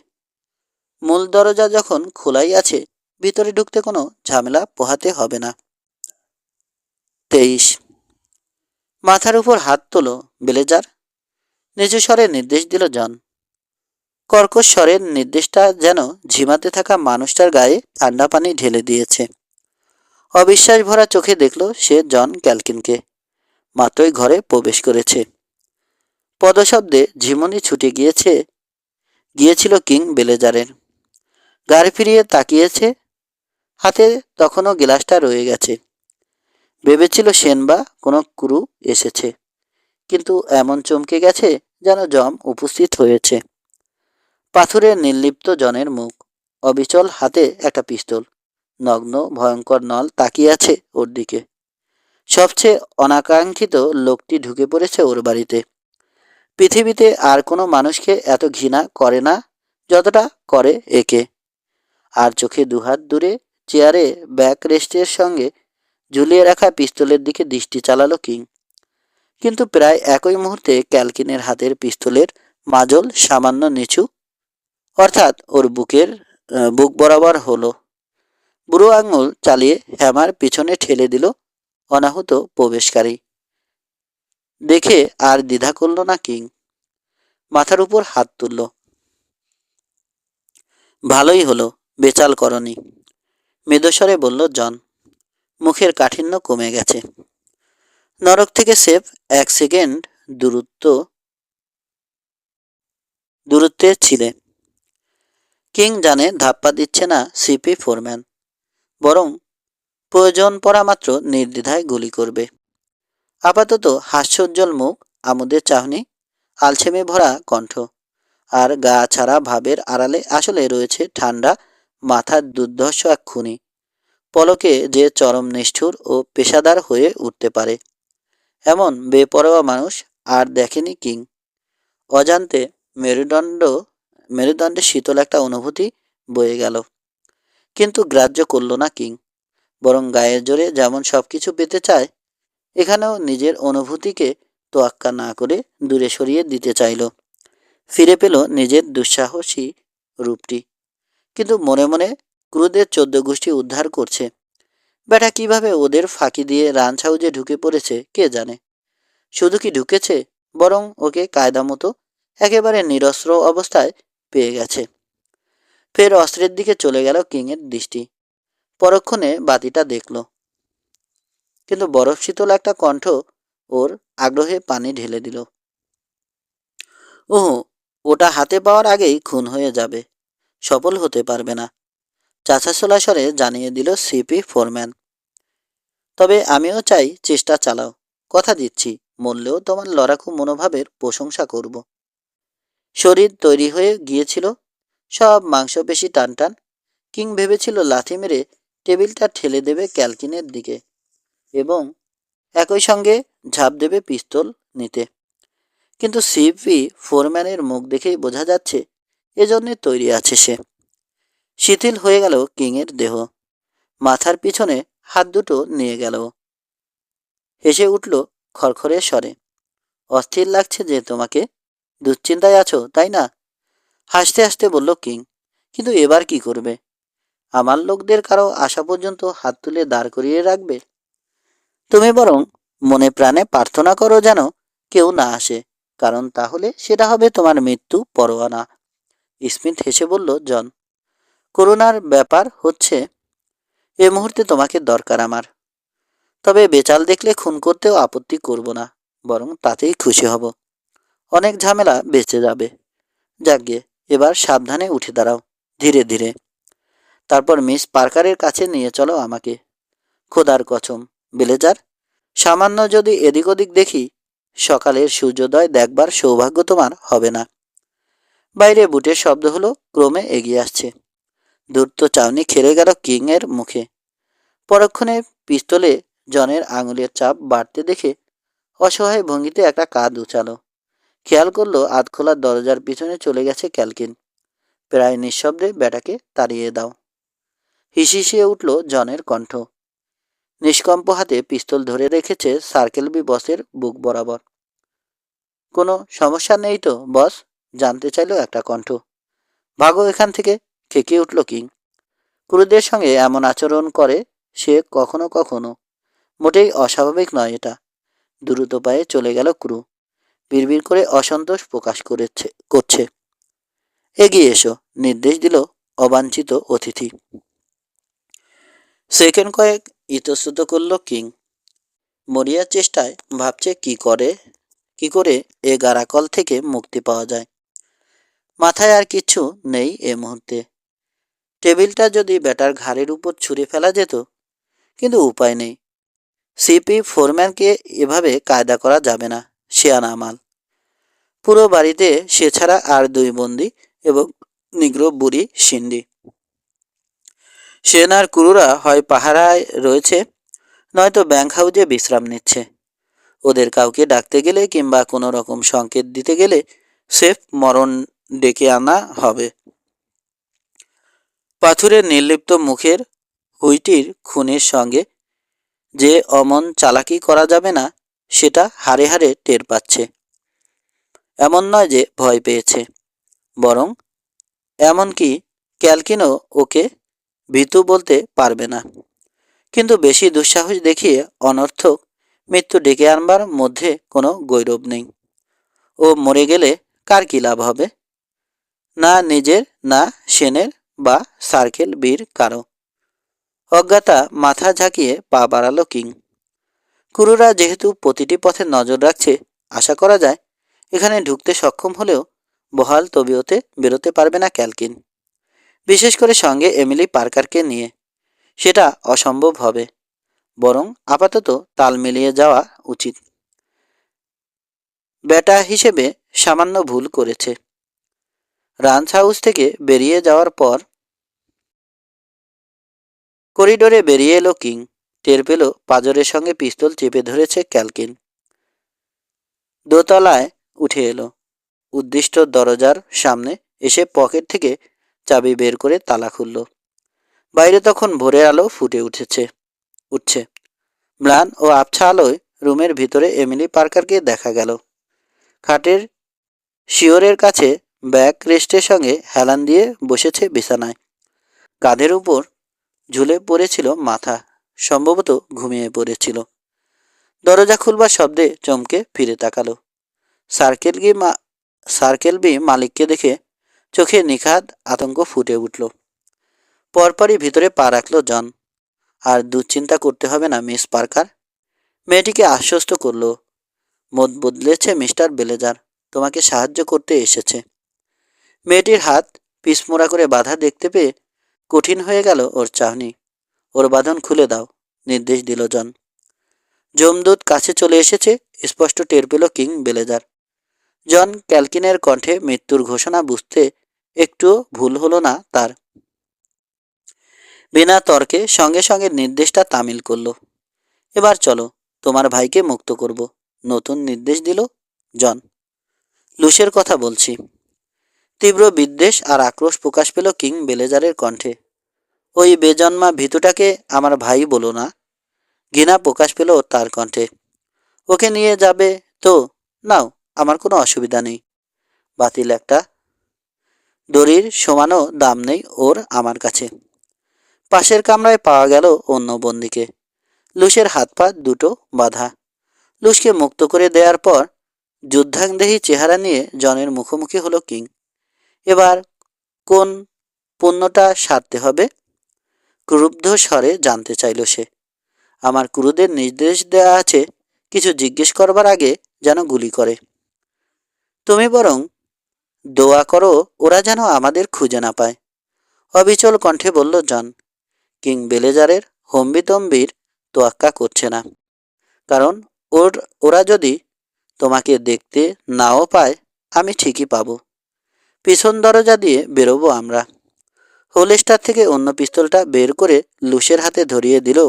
মূল দরজা যখন খোলাই আছে, ভিতরে ঢুকতে কোনো ঝামেলা পোহাতে হবে না। 23। মাথার উপর হাত তোলো ব্লেজার, নিচু স্বরে নির্দেশ দিল জন। কর্কশ স্বরের নির্দেশটা যেন ঝিমাতে থাকা মানুষটার গায়ে ঠান্ডা পানি ঢেলে দিয়েছে। অবিশ্বাস ভরা চোখে দেখল সে জন ক্যালকিনকে। মাত্রই ঘরে প্রবেশ করেছে। পদশব্দে ঝিমুনি ছুটে গিয়েছিল কিং ব্লেজারের। গাড়ি ফিরিয়ে তাকিয়েছে। হাতে তখনও গ্লাসটা রয়ে গেছে। ভেবেছিল সেন বা কোনো ক্রু এসেছে, কিন্তু এমন চমকে গেছে যেন জম উপস্থিত হয়েছে। পাথরের নির্লিপ্ত জনের মুখ, অবিচল হাতে একটা পিস্তল, নগ্ন ভয়ঙ্কর নল তাকিয়ে আছে ওর দিকে। সবচেয়ে অনাকাঙ্ক্ষিত লোকটি ঢুকে পড়েছে ওর বাড়িতে। পৃথিবীতে আর কোনো মানুষকে এত ঘৃণা করে না যতটা করে একে। আর চোখে দুহাত দূরে চেয়ারে ব্যাক রেস্টের সঙ্গে ঝুলিয়ে রাখা পিস্তলের দিকে দৃষ্টি চালালো কিং। কিন্তু প্রায় একই মুহূর্তে ক্যালকিনের হাতের পিস্তলের মাজল সামান্য নিচু, অর্থাৎ ওর বুক বরাবর হলো। বুড়ো আঙুল চালিয়ে হ্যামার পিছনে ঠেলে দিল অনাহুত প্রবেশকারী। দেখে আর দ্বিধা করল না কিং। মাথার উপর হাত তুলল। ভালোই হলো, বেচাল করনি, মেদস্বরে বলল জন। মুখের কাঠিন্য কমে গেছে। নরক থেকে সেফ 1 সেকেন্ড দূরত্বে ছিলে। কিং জানে ধাপ্পা দিচ্ছে না সিপি ফোরম্যান, বরং প্রয়োজন পড়া মাত্র নির্দ্বিধায় গুলি করবে। আপাতত হাস্যোজ্জ্বল মুখ, আমোদের চাহনি, আলছেমে ভরা কণ্ঠ, আর গা ছাড়া ভাবের আড়ালে আসলে রয়েছে ঠান্ডা মাথার দুর্ধর্ষ এক খুনি। পলকে যে চরম নিষ্ঠুর ও পেশাদার হয়ে উঠতে পারে, এমন বেপরোয়া মানুষ আর দেখেনি কিং। অজান্তে মেরুদণ্ডে শীতল একটা অনুভূতি বয়ে গেল, কিন্তু গ্রাহ্য করল না কিং। বরং গায়ের জোরে যেমন সবকিছু পেতে চায়, এখানেও নিজের অনুভূতিকে তোয়াক্কা না করে দূরে সরিয়ে দিতে চাইল। ফিরে পেল নিজের দুঃসাহসী রূপটি, কিন্তু মনে মনে ক্রুদের 14 গোষ্ঠী উদ্ধার করছে। বেটা কিভাবে ওদের ফাঁকি দিয়ে রাঞ্চ হাউজে ঢুকে পড়েছে কে জানে। শুধু কি ঢুকেছে, বরং ওকে কায়দা মতো একেবারে নিরস্ত্র অবস্থায় পেয়ে গেছে। ফের অস্ত্রের দিকে চলে গেল কিংয়ের দৃষ্টি। পরক্ষণে বাতিটা দেখল, কিন্তু বরফ শীতল একটা কণ্ঠ ওর আগ্রহে পানি ঢেলে দিল। ওহ, ওটা হাতে পাওয়ার আগেই খুন হয়ে যাবে, সফল হতে পারবে না, চাচাছোলা স্বরে জানিয়ে দিল সিপি ফোরম্যান। তবে আমিও চাই চেষ্টা চালাও, কথা দিচ্ছি মরলেও তোমার লড়াকু মনোভাবের প্রশংসা করব। শরীর তৈরি হয়ে গিয়েছিল, সব মাংসপেশি টানটান। কিং ভেবেছিল লাথি মেরে টেবিলটা ঠেলে দেবে ক্যালকিনের দিকে এবং একই সঙ্গে ঝাঁপ দেবে পিস্তল নিতে, কিন্তু সিপি ফোরম্যানের মুখ দেখেই বোঝা যাচ্ছে এজন্যে তৈরি আছে সে। শিথিল হয়ে গেল কিংয়ের দেহ। মাথার পিছনে হাত দুটো নিয়ে গেল। হেসে উঠল খরখরে স্বরে। অস্থির লাগছে যে তোমাকে, দুশ্চিন্তায় আছো তাই না? হাসতে হাসতে বলল কিং। কিন্তু এবার কি করবে? আমার লোকদের কারো আসা পর্যন্ত হাত তুলে দাঁড় করিয়ে রাখবে? তুমি বরং মনে প্রাণে প্রার্থনা করো যেন কেউ না আসে, কারণ তাহলে সেটা হবে তোমার মৃত্যু পরোয়ানা। স্মিথ হেসে বলল জন। করুণার ব্যাপার হচ্ছে এ মুহূর্তে তোমাকে দরকার আমার। তবে বেচাল দেখলে খুন করতেও আপত্তি করব না, বরং তাতেই খুশি হব। অনেক ঝামেলা বেঁচে যাবে। যাকগে, এবার সাবধানে উঠে দাঁড়াও, ধীরে ধীরে। তারপর মিস পার্কারের কাছে নিয়ে চলো আমাকে। খোদার কসম ব্লেজার, সামান্য যদি এদিক ওদিক দেখি, সকালের সূর্যোদয় দেখবার সৌভাগ্য তোমার হবে না। বাইরে বুটের শব্দ হলো, ক্রমে এগিয়ে আসছে। দ্রুত চাউনি খেলে গেল কিংয়ের মুখে। পরক্ষণে পিস্তলে জনের আঙুলের চাপ বাড়তে দেখে অসহায় ভঙ্গিতে একটা কাঁধ উচালো। খেয়াল করলো আধখোলা দরজার পিছনে চলে গেছে ক্যালকিন। প্রায় নিঃশব্দে ব্যাটাকে তাড়িয়ে দাও। হিসিয়ে উঠল জনের কণ্ঠ। নিষ্কম্প হাতে পিস্তল ধরে রেখেছে সার্কেল বি বসের বুক বরাবর। কোনো সমস্যা নেই তো বস? জানতে চাইল একটা কণ্ঠ। ভাগো এখান থেকে, খেকিয়ে উঠল কিং। ক্রুদের সঙ্গে এমন আচরণ করে সে কখনো কখনো। মোটেই অস্বাভাবিক নয় এটা। দ্রুত পায়ে চলে গেল ক্রু। বিড়বিড় করে অসন্তোষ প্রকাশ করছে। এগিয়ে এসো, নির্দেশ দিল অবাঞ্ছিত অতিথি। সেকেন্ড কয়েক ইতস্তত করল কিং। মরিয়ার চেষ্টায় ভাবছে কি করে এ গারাকল থেকে মুক্তি পাওয়া যায়। মাথায় আর কিছু নেই এ মুহূর্তে। টেবিলটা যদি ব্যাটার ঘাড়ের উপর ছুঁড়ে ফেলা যেত, কিন্তু উপায় নেই। সিপি ফোরম্যানকে এভাবে কায়দা করা যাবে না, সে আনামাল। পুরো বাড়িতে সে ছাড়া আর 2 বন্দি এবং নিগ্রো বুড়ি সিন্ডি। সেনার ক্রুরা হয় পাহারায় রয়েছে, নয়তো ব্যাংক হাউজে বিশ্রাম নিচ্ছে। ওদের কাউকে ডাকতে গেলে কিংবা কোনো রকম সংকেত দিতে গেলে সেফ মরণ ডেকে আনা হবে। পাথুরের নির্লিপ্ত মুখের হুইটির খুনের সঙ্গে যে অমন চালাকি করা যাবে না, সেটা হাড়ে হাড়ে টের পাচ্ছে। এমন নয় যে ভয় পেয়েছে, বরং এমনকি ক্যালকিনও ওকে ভীতু বলতে পারবে না। কিন্তু বেশি দুঃসাহস দেখিয়ে অনর্থক মৃত্যু ডেকে আনবার মধ্যে কোনো গৌরব নেই। ও মরে গেলে কার কী লাভ হবে? না নিজের, না সেনের বা সার্কেল বীর কারো। অজ্ঞাতা মাথা ঝাঁকিয়ে পা বাড়ালো কিং। ক্রুরা যেহেতু প্রতিটি পথে নজর রাখছে, আশা করা যায় এখানে ঢুকতে সক্ষম হলেও বহাল তবিয়তে বেরোতে পারবে না ক্যালকিন। বিশেষ করে সঙ্গে এমিলি পার্কারকে নিয়ে সেটা অসম্ভব হবে। বরং আপাতত তাল মিলিয়ে যাওয়া উচিত। ব্যাটা হিসেবে সামান্য ভুল করেছে। রাঞ্চ হাউস থেকে বেরিয়ে যাওয়ার পর করিডোরে বেরিয়ে এলো কিং। টের পেল পাজরের সঙ্গে পিস্তল চেপে ধরেছে ক্যালকিন। দোতলায় উঠে এলো। উদ্দিষ্ট দরজার সামনে এসে পকেট থেকে চাবি বের করে তালা খুলল। বাইরে তখন ভোরের আলো ফুটে উঠছে। ম্লান ও আবছা আলোয় রুমের ভিতরে এমিলি পার্কারকে দেখা গেল। খাটের শিওরের কাছে ব্যাক রেস্টের সঙ্গে হেলান দিয়ে বসেছে বিছানায়। কাঁধের উপর ঝুলে পড়েছিল মাথা, সম্ভবত ঘুমিয়ে পড়েছিল। দরজা খুলবার শব্দে চমকে ফিরে তাকালো। সার্কেল বি মালিককে দেখে চোখে নিখাদ আতঙ্ক ফুটে উঠল। পরপরই ভিতরে পা রাখল জন। আর দুশ্চিন্তা করতে হবে না মিস পার্কার। মেয়েটিকে আশ্বস্ত করল। মত বদলেছে মিস্টার বেলেজার, তোমাকে সাহায্য করতে এসেছে। মেয়েটির হাত পিছমোড়া করে বাঁধা দেখতে পেয়ে কঠিন হয়ে গেল ওর চাহনি। ওর বাঁধন খুলে দাও, নির্দেশ দিল জন। যমদূত কাছে চলে এসেছে, স্পষ্ট টের পেল কিং বেলেজার। জন ক্যালকিনের কণ্ঠে মৃত্যুর ঘোষণা বুঝতে একটুও ভুল হলো না তার। বিনা তর্কে সঙ্গে সঙ্গে নির্দেশটা তামিল করল। এবার চলো, তোমার ভাইকে মুক্ত করব, নতুন নির্দেশ দিল জন। লুসের কথা বলছি। তীব্র বিদ্বেষ আর আক্রোশ প্রকাশ পেল কিং বেলেজারের কণ্ঠে। ওই বেজন্মা ভীতুটাকে আমার ভাই বলো না। ঘৃণা প্রকাশ পেল তার কণ্ঠে। ওকে নিয়ে যাবে তো নাও, আমার কোনো অসুবিধা নেই। বাতিল একটা দড়ির সমানও দাম নেই ওর আমার কাছে। পাশের কামরায় পাওয়া গেল অন্য বন্দিকে। লুসের হাত পা দুটো বাঁধা। লুসকে মুক্ত করে দেওয়ার পর যুদ্ধাংদেহী চেহারা নিয়ে জনের মুখোমুখি হলো কিং। এবার কোন পণ্যটা সারতে হবে? ক্রুব্ধ স্বরে জানতে চাইল সে। আমার ক্রুদের নির্দেশ দেওয়া আছে কিছু জিজ্ঞেস করবার আগে যেন গুলি করে। তুমি বরং দোয়া করো ওরা যেন আমাদের খুঁজে না পায়, অবিচল কণ্ঠে বলল জন। কিং বেলেজারের হম্বিতম্বির তোয়াক্কা করছে না। কারণ ওরা যদি তোমাকে দেখতে নাও পায়, আমি ঠিকই পাবো। পিছন দরজা দিয়ে বেরোবো আমরা। হোলস্টার থেকে অন্য পিস্তলটা বের করে লুসের হাতে ধরিয়ে দিল।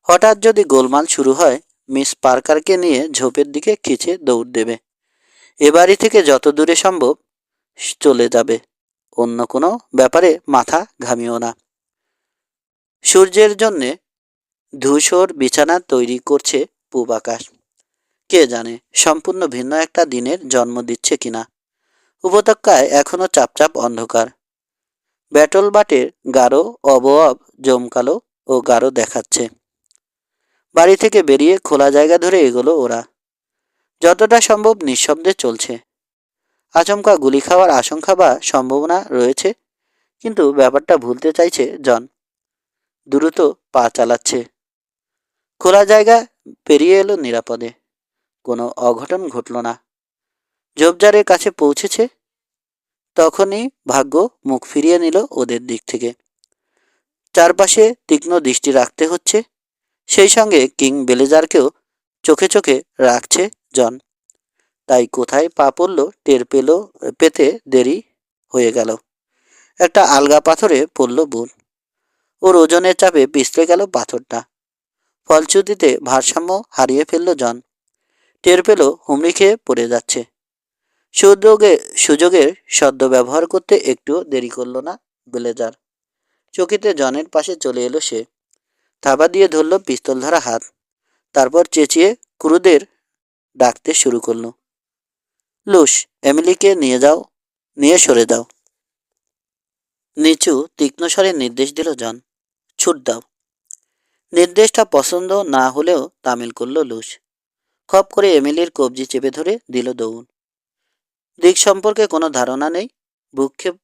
হঠাৎ যদি গোলমাল শুরু হয়, মিস পার্কারকে নিয়ে ঝোপের দিকে খিঁচে দৌড় দেবে। এ বাড়ি থেকে যত দূরে সম্ভব চলে যাবে। অন্য কোনো ব্যাপারে মাথা ঘামিও না। সূর্যের জন্যে ধূসর বিছানা তৈরি করছে পূব আকাশ। কে জানে সম্পূর্ণ ভিন্ন একটা দিনের জন্ম দিচ্ছে কিনা। উপত্যকায় এখনো চাপচাপ অন্ধকার। ব্যাটল বাটের গাঢ় অবয়ব জমকালো ও গাঢ় দেখাচ্ছে। বাড়ি থেকে বেরিয়ে খোলা জায়গা ধরে এগোলো ওরা। যতটা সম্ভব নিঃশব্দে চলছে। আচমকা গুলি খাওয়ার আশঙ্কা বা সম্ভাবনা রয়েছে, কিন্তু ব্যাপারটা ভুলতে চাইছে জন। দ্রুত পা চালাচ্ছে। খোলা জায়গা পেরিয়ে এলো নিরাপদে। কোনো অঘটন ঘটল না। ঝোপঝাড়ের কাছে পৌঁছেছে, তখনই ভাগ্য মুখ ফিরিয়ে নিল ওদের দিক থেকে। চারপাশে তীক্ষ্ণ দৃষ্টি রাখতে হচ্ছে, সেই সঙ্গে কিং বেলেজারকেও চোখে চোখে রাখছে জন। তাই কোথায় পা পড়ল টের পেতে দেরি হয়ে গেল। একটা আলগা পাথরে পড়ল বুট। ওর ওজনের চাপে পিছলে গেল পাথরটা। ফলশ্রুতিতে ভারসাম্য হারিয়ে ফেলল জন। টের পেল হুমড়ি খেয়ে পড়ে যাচ্ছে। সুযোগের সদ্ব্যবহার করতে একটুও দেরি করল না বেলেজার। চকিতে জনের পাশে চলে এলো সে। থাবা দিয়ে ধরল পিস্তল ধরা হাত। তারপর চেঁচিয়ে ক্রুদের ডাকতে শুরু করল। লুস, এমিলিকে নিয়ে সরে দাও। নিচু তীক্ষ্ণ স্বরে নির্দেশ দিল জন। ছুট দাও। নির্দেশটা পছন্দ না হলেও তামিল করল লুস। খপ করে এমিলির কবজি চেপে ধরে দিল দৌড়। দিক সম্পর্কে কোনো ধারণা নেই, ভূক্ষেপ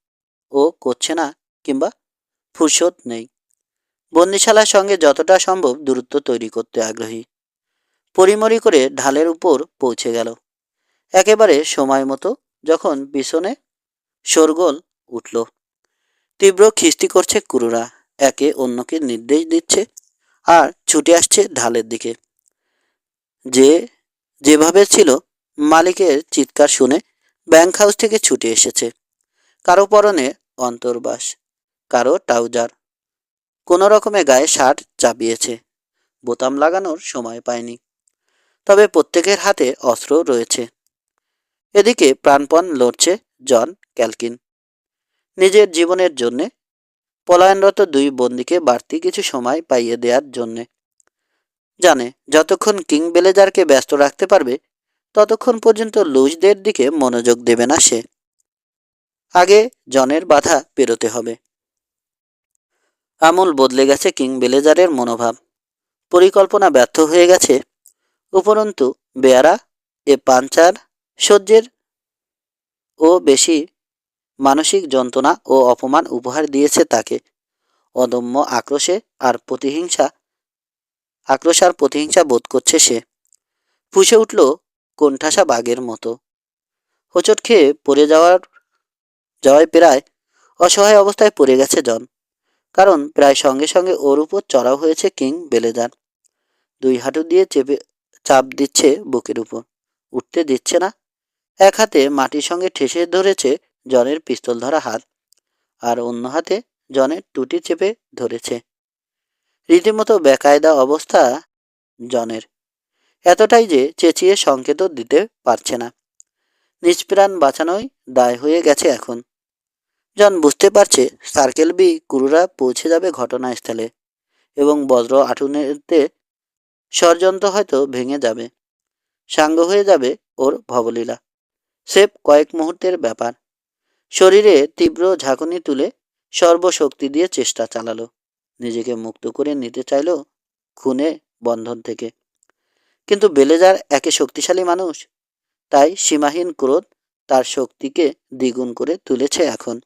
ও করছে না, কিংবা ফুরসত নেই। বন্দিশালার সঙ্গে যতটা সম্ভব দূরত্ব তৈরি করতে আগ্রহী। পরিমরি করে ঢালের উপর পৌঁছে গেল একেবারে সময় মতো, যখন পিছনে শোরগোল উঠল। তীব্র খিস্তি করছে ক্রুরা, একে অন্যকে নির্দেশ দিচ্ছে আর ছুটে আসছে ঢালের দিকে। যেভাবে ছিল, মালিকের চিৎকার শুনে ব্যাংক হাউস থেকে ছুটে এসেছে। কারো পরনে অন্তর্বাস, কারো ট্রাউজার, কোনো রকমে গায়ে শার্ট চাপিয়েছে। বোতাম লাগানোর সময় পায়নি। তবে প্রত্যেকের হাতে অস্ত্র রয়েছে। এদিকে প্রাণপণ লড়ছে জন ক্যালকিন নিজের জীবনের জন্যে, পলায়নরত দুই বন্দীকে বাড়তি কিছু সময় পাইয়ে দেওয়ার জন্যে। জানে যতক্ষণ কিং বেলেজারকে ব্যস্ত রাখতে পারবে, ততক্ষণ পর্যন্ত লুজদের দিকে মনোযোগ দেবে না সে। আগে জনের বাধা পেরোতে হবে। আমূল বদলে গেছে কিং বেলেজারের মনোভাব। পরিকল্পনা ব্যর্থ হয়ে গেছে। উপরন্তু বেয়ারা এ পাঞ্চার সহ্যের ও বেশি মানসিক যন্ত্রণা ও অপমান উপহার দিয়েছে তাকে। অদম্য আক্রোশ আর প্রতিহিংসা বোধ করছে সে। ফুঁসে উঠল কোণঠাসা বাঘের মতো। হোঁচট খেয়ে পড়ে যাওয়ায় প্রায় অসহায় অবস্থায় পড়ে গেছে জন। কারণ প্রায় সঙ্গে সঙ্গে ওর উপর চড়াও হয়েছে কিং বেলেজার। দুই হাঁটু দিয়ে চাপ দিচ্ছে বুকের উপর, উঠতে দিচ্ছে না। এক হাতে মাটির সঙ্গে ঠেসে ধরেছে জনের পিস্তল ধরা হাত, আর অন্য হাতে জনের টুটি চেপে ধরেছে। রীতিমতো বেকায়দা অবস্থা জনের, এতটাই যে চেঁচিয়ে সংকেতও দিতে পারছে না। নিষ্প্রাণ বাঁচানোই দায় হয়ে গেছে এখন। জন বুঝতে পারছে সার্কেল বি ক্রুরা পৌঁছে যাবে ঘটনাস্থলে, এবং বজ্র আঠুনেতে ষড়যন্ত্র হয়তো ভেঙে যাবে। সাঙ্গ হয়ে যাবে ওর ভবলীলা। সেফ কয়েক মুহূর্তের ব্যাপার। শরীরে তীব্র ঝাঁকুনি তুলে সর্বশক্তি দিয়ে চেষ্টা চালালো। নিজেকে মুক্ত করে নিতে চাইল খুনে বন্ধন থেকে। কিন্তু বেলেজার একে শক্তিশালী মানুষ, তাই সীমাহীন ক্রোধ তার শক্তিকে দ্বিগুণ করে তুলেছে এখন।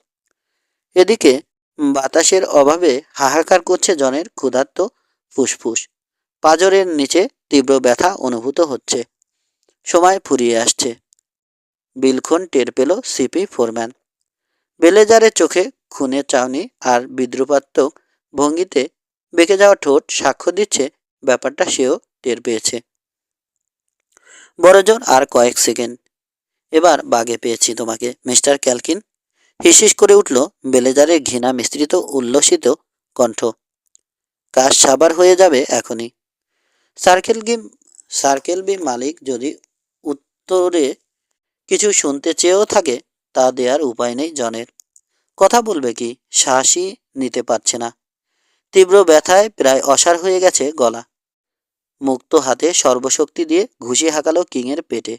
এদিকে বাতাসের অভাবে হাহাকার করছে জনের ক্ষুধার্ত ফুসফুস। পাঁজরের নিচে তীব্র ব্যথা অনুভূত হচ্ছে। সময় ফুরিয়ে আসছে। বিলক্ষণ টের পেল সিপি ফোরম্যান। বেলেজারের চোখে খুনের চাউনি আর বিদ্রুপাত্মক ভঙ্গিতে বেঁকে যাওয়া ঠোঁট সাক্ষ্য দিচ্ছে ব্যাপারটা সেও টের পেয়েছে। বড়জোর আর কয়েক সেকেন্ড। এবার বাগে পেয়েছি তোমাকে মিস্টার ক্যালকিন, হিসিস করে উঠল বেলেজারের ঘৃণা মিশ্রিত উল্লসিত কণ্ঠ। কাজ সাবার হয়ে যাবে এখনই। সার্কেল গেম সার্কেল বি মালিক যদি উত্তরে কিছু শুনতে চেয়েও থাকে, তা দেওয়ার উপায় নেই জনের। কথা বলবে কি, শ্বাসই নিতে পারছে না। তীব্র ব্যথায় প্রায় অসাড় হয়ে গেছে গলা। মুক্ত হাতে সর্বশক্তি দিয়ে ঘুষি হাঁকালো কিংয়ের পেটে।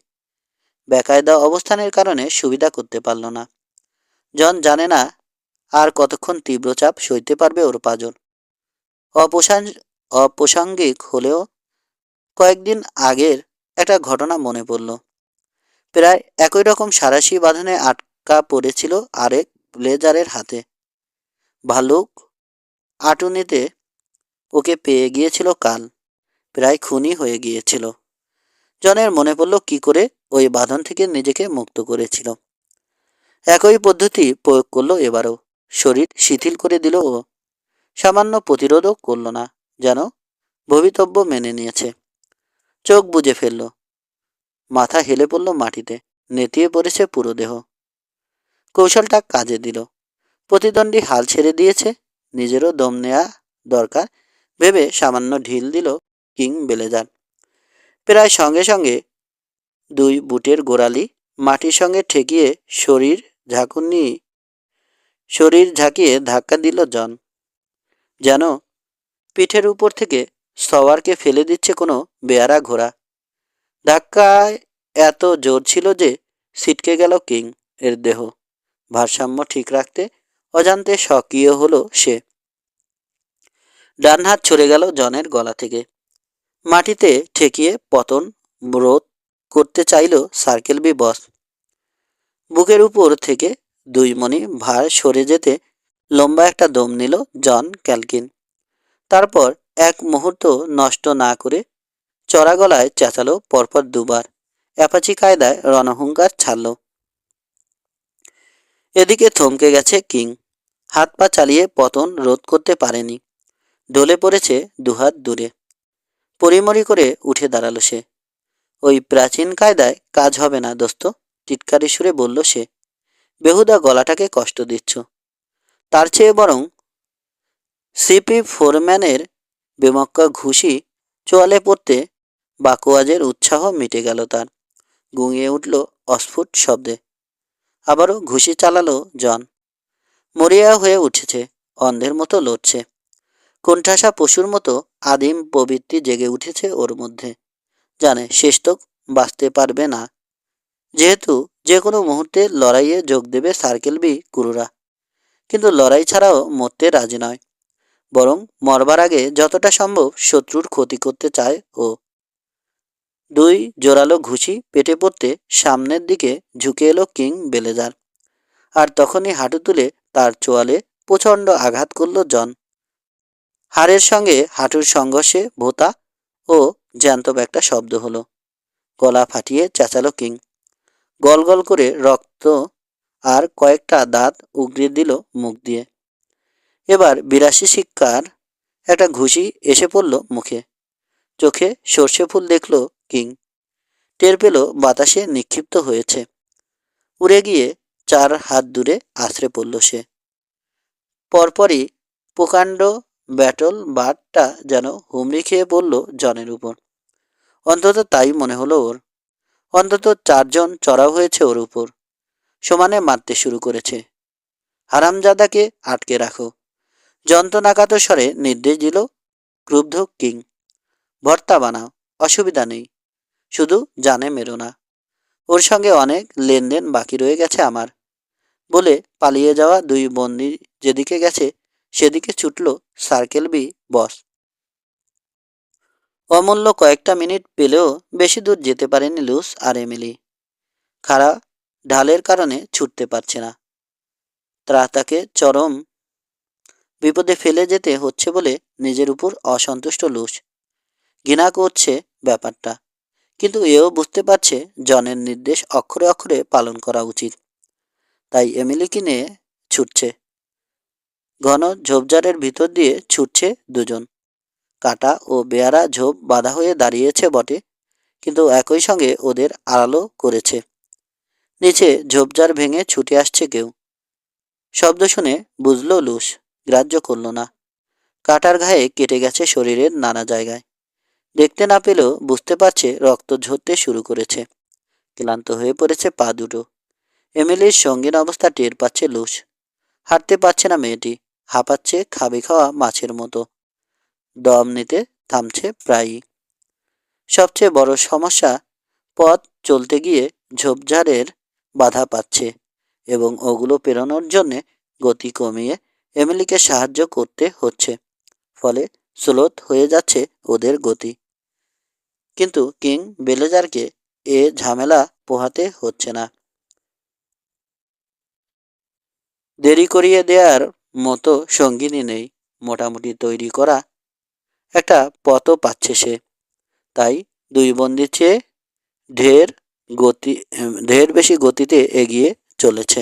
বেকায়দা অবস্থানের কারণে সুবিধা করতে পারল না। জন জানে না আর কতক্ষণ তীব্র চাপ সইতে পারবে ওর পাঁজর। অপ্রাসঙ্গিক হলেও কয়েকদিন আগের একটা ঘটনা মনে পড়ল। প্রায় একই রকম সাঁড়াশি বাঁধনে আটকা পড়েছিল আরেক ব্লেজারের হাতে। ভালুক আটুনিতে ওকে পেয়ে গিয়েছিল কাল। প্রায় খুনই হয়ে গিয়েছিল। জনের মনে পড়ল কি করে ওই বাঁধন থেকে নিজেকে মুক্ত করেছিল। একই পদ্ধতি প্রয়োগ করলো এবারও। শরীর শিথিল করে দিল ও। সামান্য প্রতিরোধও করল না, যেন ভবিতব্য মেনে নিয়েছে। চোখ বুজে ফেলল। মাথা হেলে পড়ল মাটিতে। নেতিয়ে পড়েছে পুরো দেহ। কৌশলটা কাজে দিল। প্রতিদ্বন্দ্বী হাল ছেড়ে দিয়েছে, নিজেরও দম নেয়া দরকার ভেবে সামান্য ঢিল দিল কিং বেলেজার। প্রায় সঙ্গে সঙ্গে দুই বুটের গোড়ালি মাটির সঙ্গে ঠেকিয়ে শরীর ঝাঁকিয়ে ধাক্কা দিল জন। যেন পিঠের উপর থেকে সওয়ারকে ফেলে দিচ্ছে কোনো বেয়ারা ঘোড়া। ধাক্কায় এত জোর ছিল যে ছিটকে গেল কিং এর দেহ। ভারসাম্য ঠিক রাখতে অজান্তে সক্রিয় হলো সে। ডান হাত ছড়ে গেল জনের গলা থেকে। মাটিতে ঠেকিয়ে পতন রোধ করতে চাইল সার্কেল বি বস। বুকের উপর থেকে দুই মণি ভার সরে যেতে লম্বা একটা দম নিল জন ক্যালকিন। তারপর এক মুহূর্ত নষ্ট না করে চড়া গলায় চেঁচালো পরপর দুবার। অ্যাপাচি কায়দায় রণহুঙ্কার ছাড়ল। এদিকে থমকে গেছে কিং। হাত পা চালিয়ে পতন রোধ করতে পারেনি। ঢলে পড়েছে দুহাত দূরে। পরিমরি করে উঠে দাঁড়ালো সে। ওই প্রাচীন কায়দায় কাজ হবে না দোস্ত, টিটকারি সুরে বলল সে। বেহুদা গলাটাকে কষ্ট দিচ্ছ। তার চেয়ে বরং সিপি ফোরম্যানের বেমক্কা ঘুষি চোয়ালে পড়তে বাকোয়াজের উৎসাহ মিটে গেল তার। গুঁঙিয়ে উঠল অস্ফুট শব্দে। আবারও ঘুষি চালালো জন। মরিয়া হয়ে উঠেছে, অন্ধের মতো লড়ছে। কোণঠাসা পশুর মতো আদিম প্রবৃত্তি জেগে উঠেছে ওর মধ্যে। জানে শেষ তক বাঁচতে পারবে না, যেহেতু যে কোনো মুহূর্তে লড়াইয়ে যোগ দেবে সার্কেল বি কুরুরা। কিন্তু লড়াই ছাড়াও মরতে রাজি নয়, বরং মরবার আগে যতটা সম্ভব শত্রুর ক্ষতি করতে চায় ও। দুই জোরালো ঘুষি পেটে পড়তে সামনের দিকে ঝুঁকে এলো কিং বেলেজার। আর তখনই হাঁটু তুলে তার চোয়ালে প্রচণ্ড আঘাত করল জন। হাড়ের সঙ্গে হাঁটুর সংঘর্ষে ভোঁতা ও জ্যান্ত একটা শব্দ হলো। গলা ফাটিয়ে চেঁচালো কিং। গল গল করে রক্ত আর কয়েকটা দাঁত উগড়ে দিল মুখ দিয়ে। এবার 82 শিক্ষার একটা ঘুষি এসে পড়ল মুখে। চোখে সর্ষে ফুল দেখল কিং। টের পেল বাতাসে নিক্ষিপ্ত হয়েছে। উড়ে গিয়ে 4 হাত দূরে আছড়ে পড়ল সে। পরপরই প্রকাণ্ড ব্যাটল বারটা যেন হুমড়ি খেয়ে পড়ল জনের উপর। অন্তত তাই মনে হলো ওর। অন্তত 4 জন চড়াও হয়েছে ওর উপর। সমানে মারতে শুরু করেছে। হারামজাদাকে আটকে রাখো, যন্ত্রণাকাতর স্বরে নির্দেশ দিল ক্রুব্ধ কিং। ভর্তা বানাও, অসুবিধা নেই, শুধু জানে মেরো না। ওর সঙ্গে অনেক লেনদেন বাকি রয়ে গেছে আমার। বলে পালিয়ে যাওয়া দুই বন্দী যেদিকে গেছে সেদিকে ছুটল সার্কেল বি বস। অমূল্য কয়েকটা মিনিট পেলেও বেশি দূর যেতে পারেনি লুস আর এমিলি। খাড়া ঢালের কারণে ছুটতে পারছে না। তাকে চরম বিপদে ফেলে যেতে হচ্ছে বলে নিজের উপর অসন্তুষ্ট লুস। ঘৃণা করছে ব্যাপারটা, কিন্তু এও বুঝতে পারছে জনের নির্দেশ অক্ষরে অক্ষরে পালন করা উচিত। তাই এমিলিকে নিয়ে ছুটছে। ঘন ঝোপঝাড়ের ভিতর দিয়ে ছুটছে দুজন। কাটা ও বেয়ারা ঝোপ বাঁধা হয়ে দাঁড়িয়েছে বটে, কিন্তু একই সঙ্গে ওদের আড়ালও করেছে। নিচে ঝোপঝাড় ভেঙে ছুটে আসছে কেউ। শব্দ শুনে বুঝল লুস, গ্রাহ্য করল না। কাটার ঘায়ে কেটে গেছে শরীরের নানা জায়গায়। দেখতে না পেলেও বুঝতে পারছে রক্ত ঝরতে শুরু করেছে। ক্লান্ত হয়ে পড়েছে পা দুটো। এমিলির সঙ্গীন অবস্থা টের পাচ্ছে লুস। হাঁটতে পারছে না মেয়েটি, হাঁপাচ্ছে খাবে খাওয়া মাছের মতো। দম নিতে থামছে প্রায়ই। সবচেয়ে বড় সমস্যা, পথ চলতে গিয়ে ঝোপঝাড়ের বাধা পাচ্ছে এবং ওগুলো পেরোনোর জন্যে গতি কমিয়ে এমিলিকে সাহায্য করতে হচ্ছে। ফলে স্লোথ হয়ে যাচ্ছে ওদের গতি। কিন্তু কিং বেলেজারকে এ ঝামেলা পোহাতে হচ্ছে না। দেরি করিয়ে দেওয়ার মতো সঙ্গিনী নেই। মোটামুটি তৈরি করা একটা পথও পাচ্ছে সে। তাই দুই বন্দির চেয়ে ঢের বেশি গতিতে এগিয়ে চলেছে।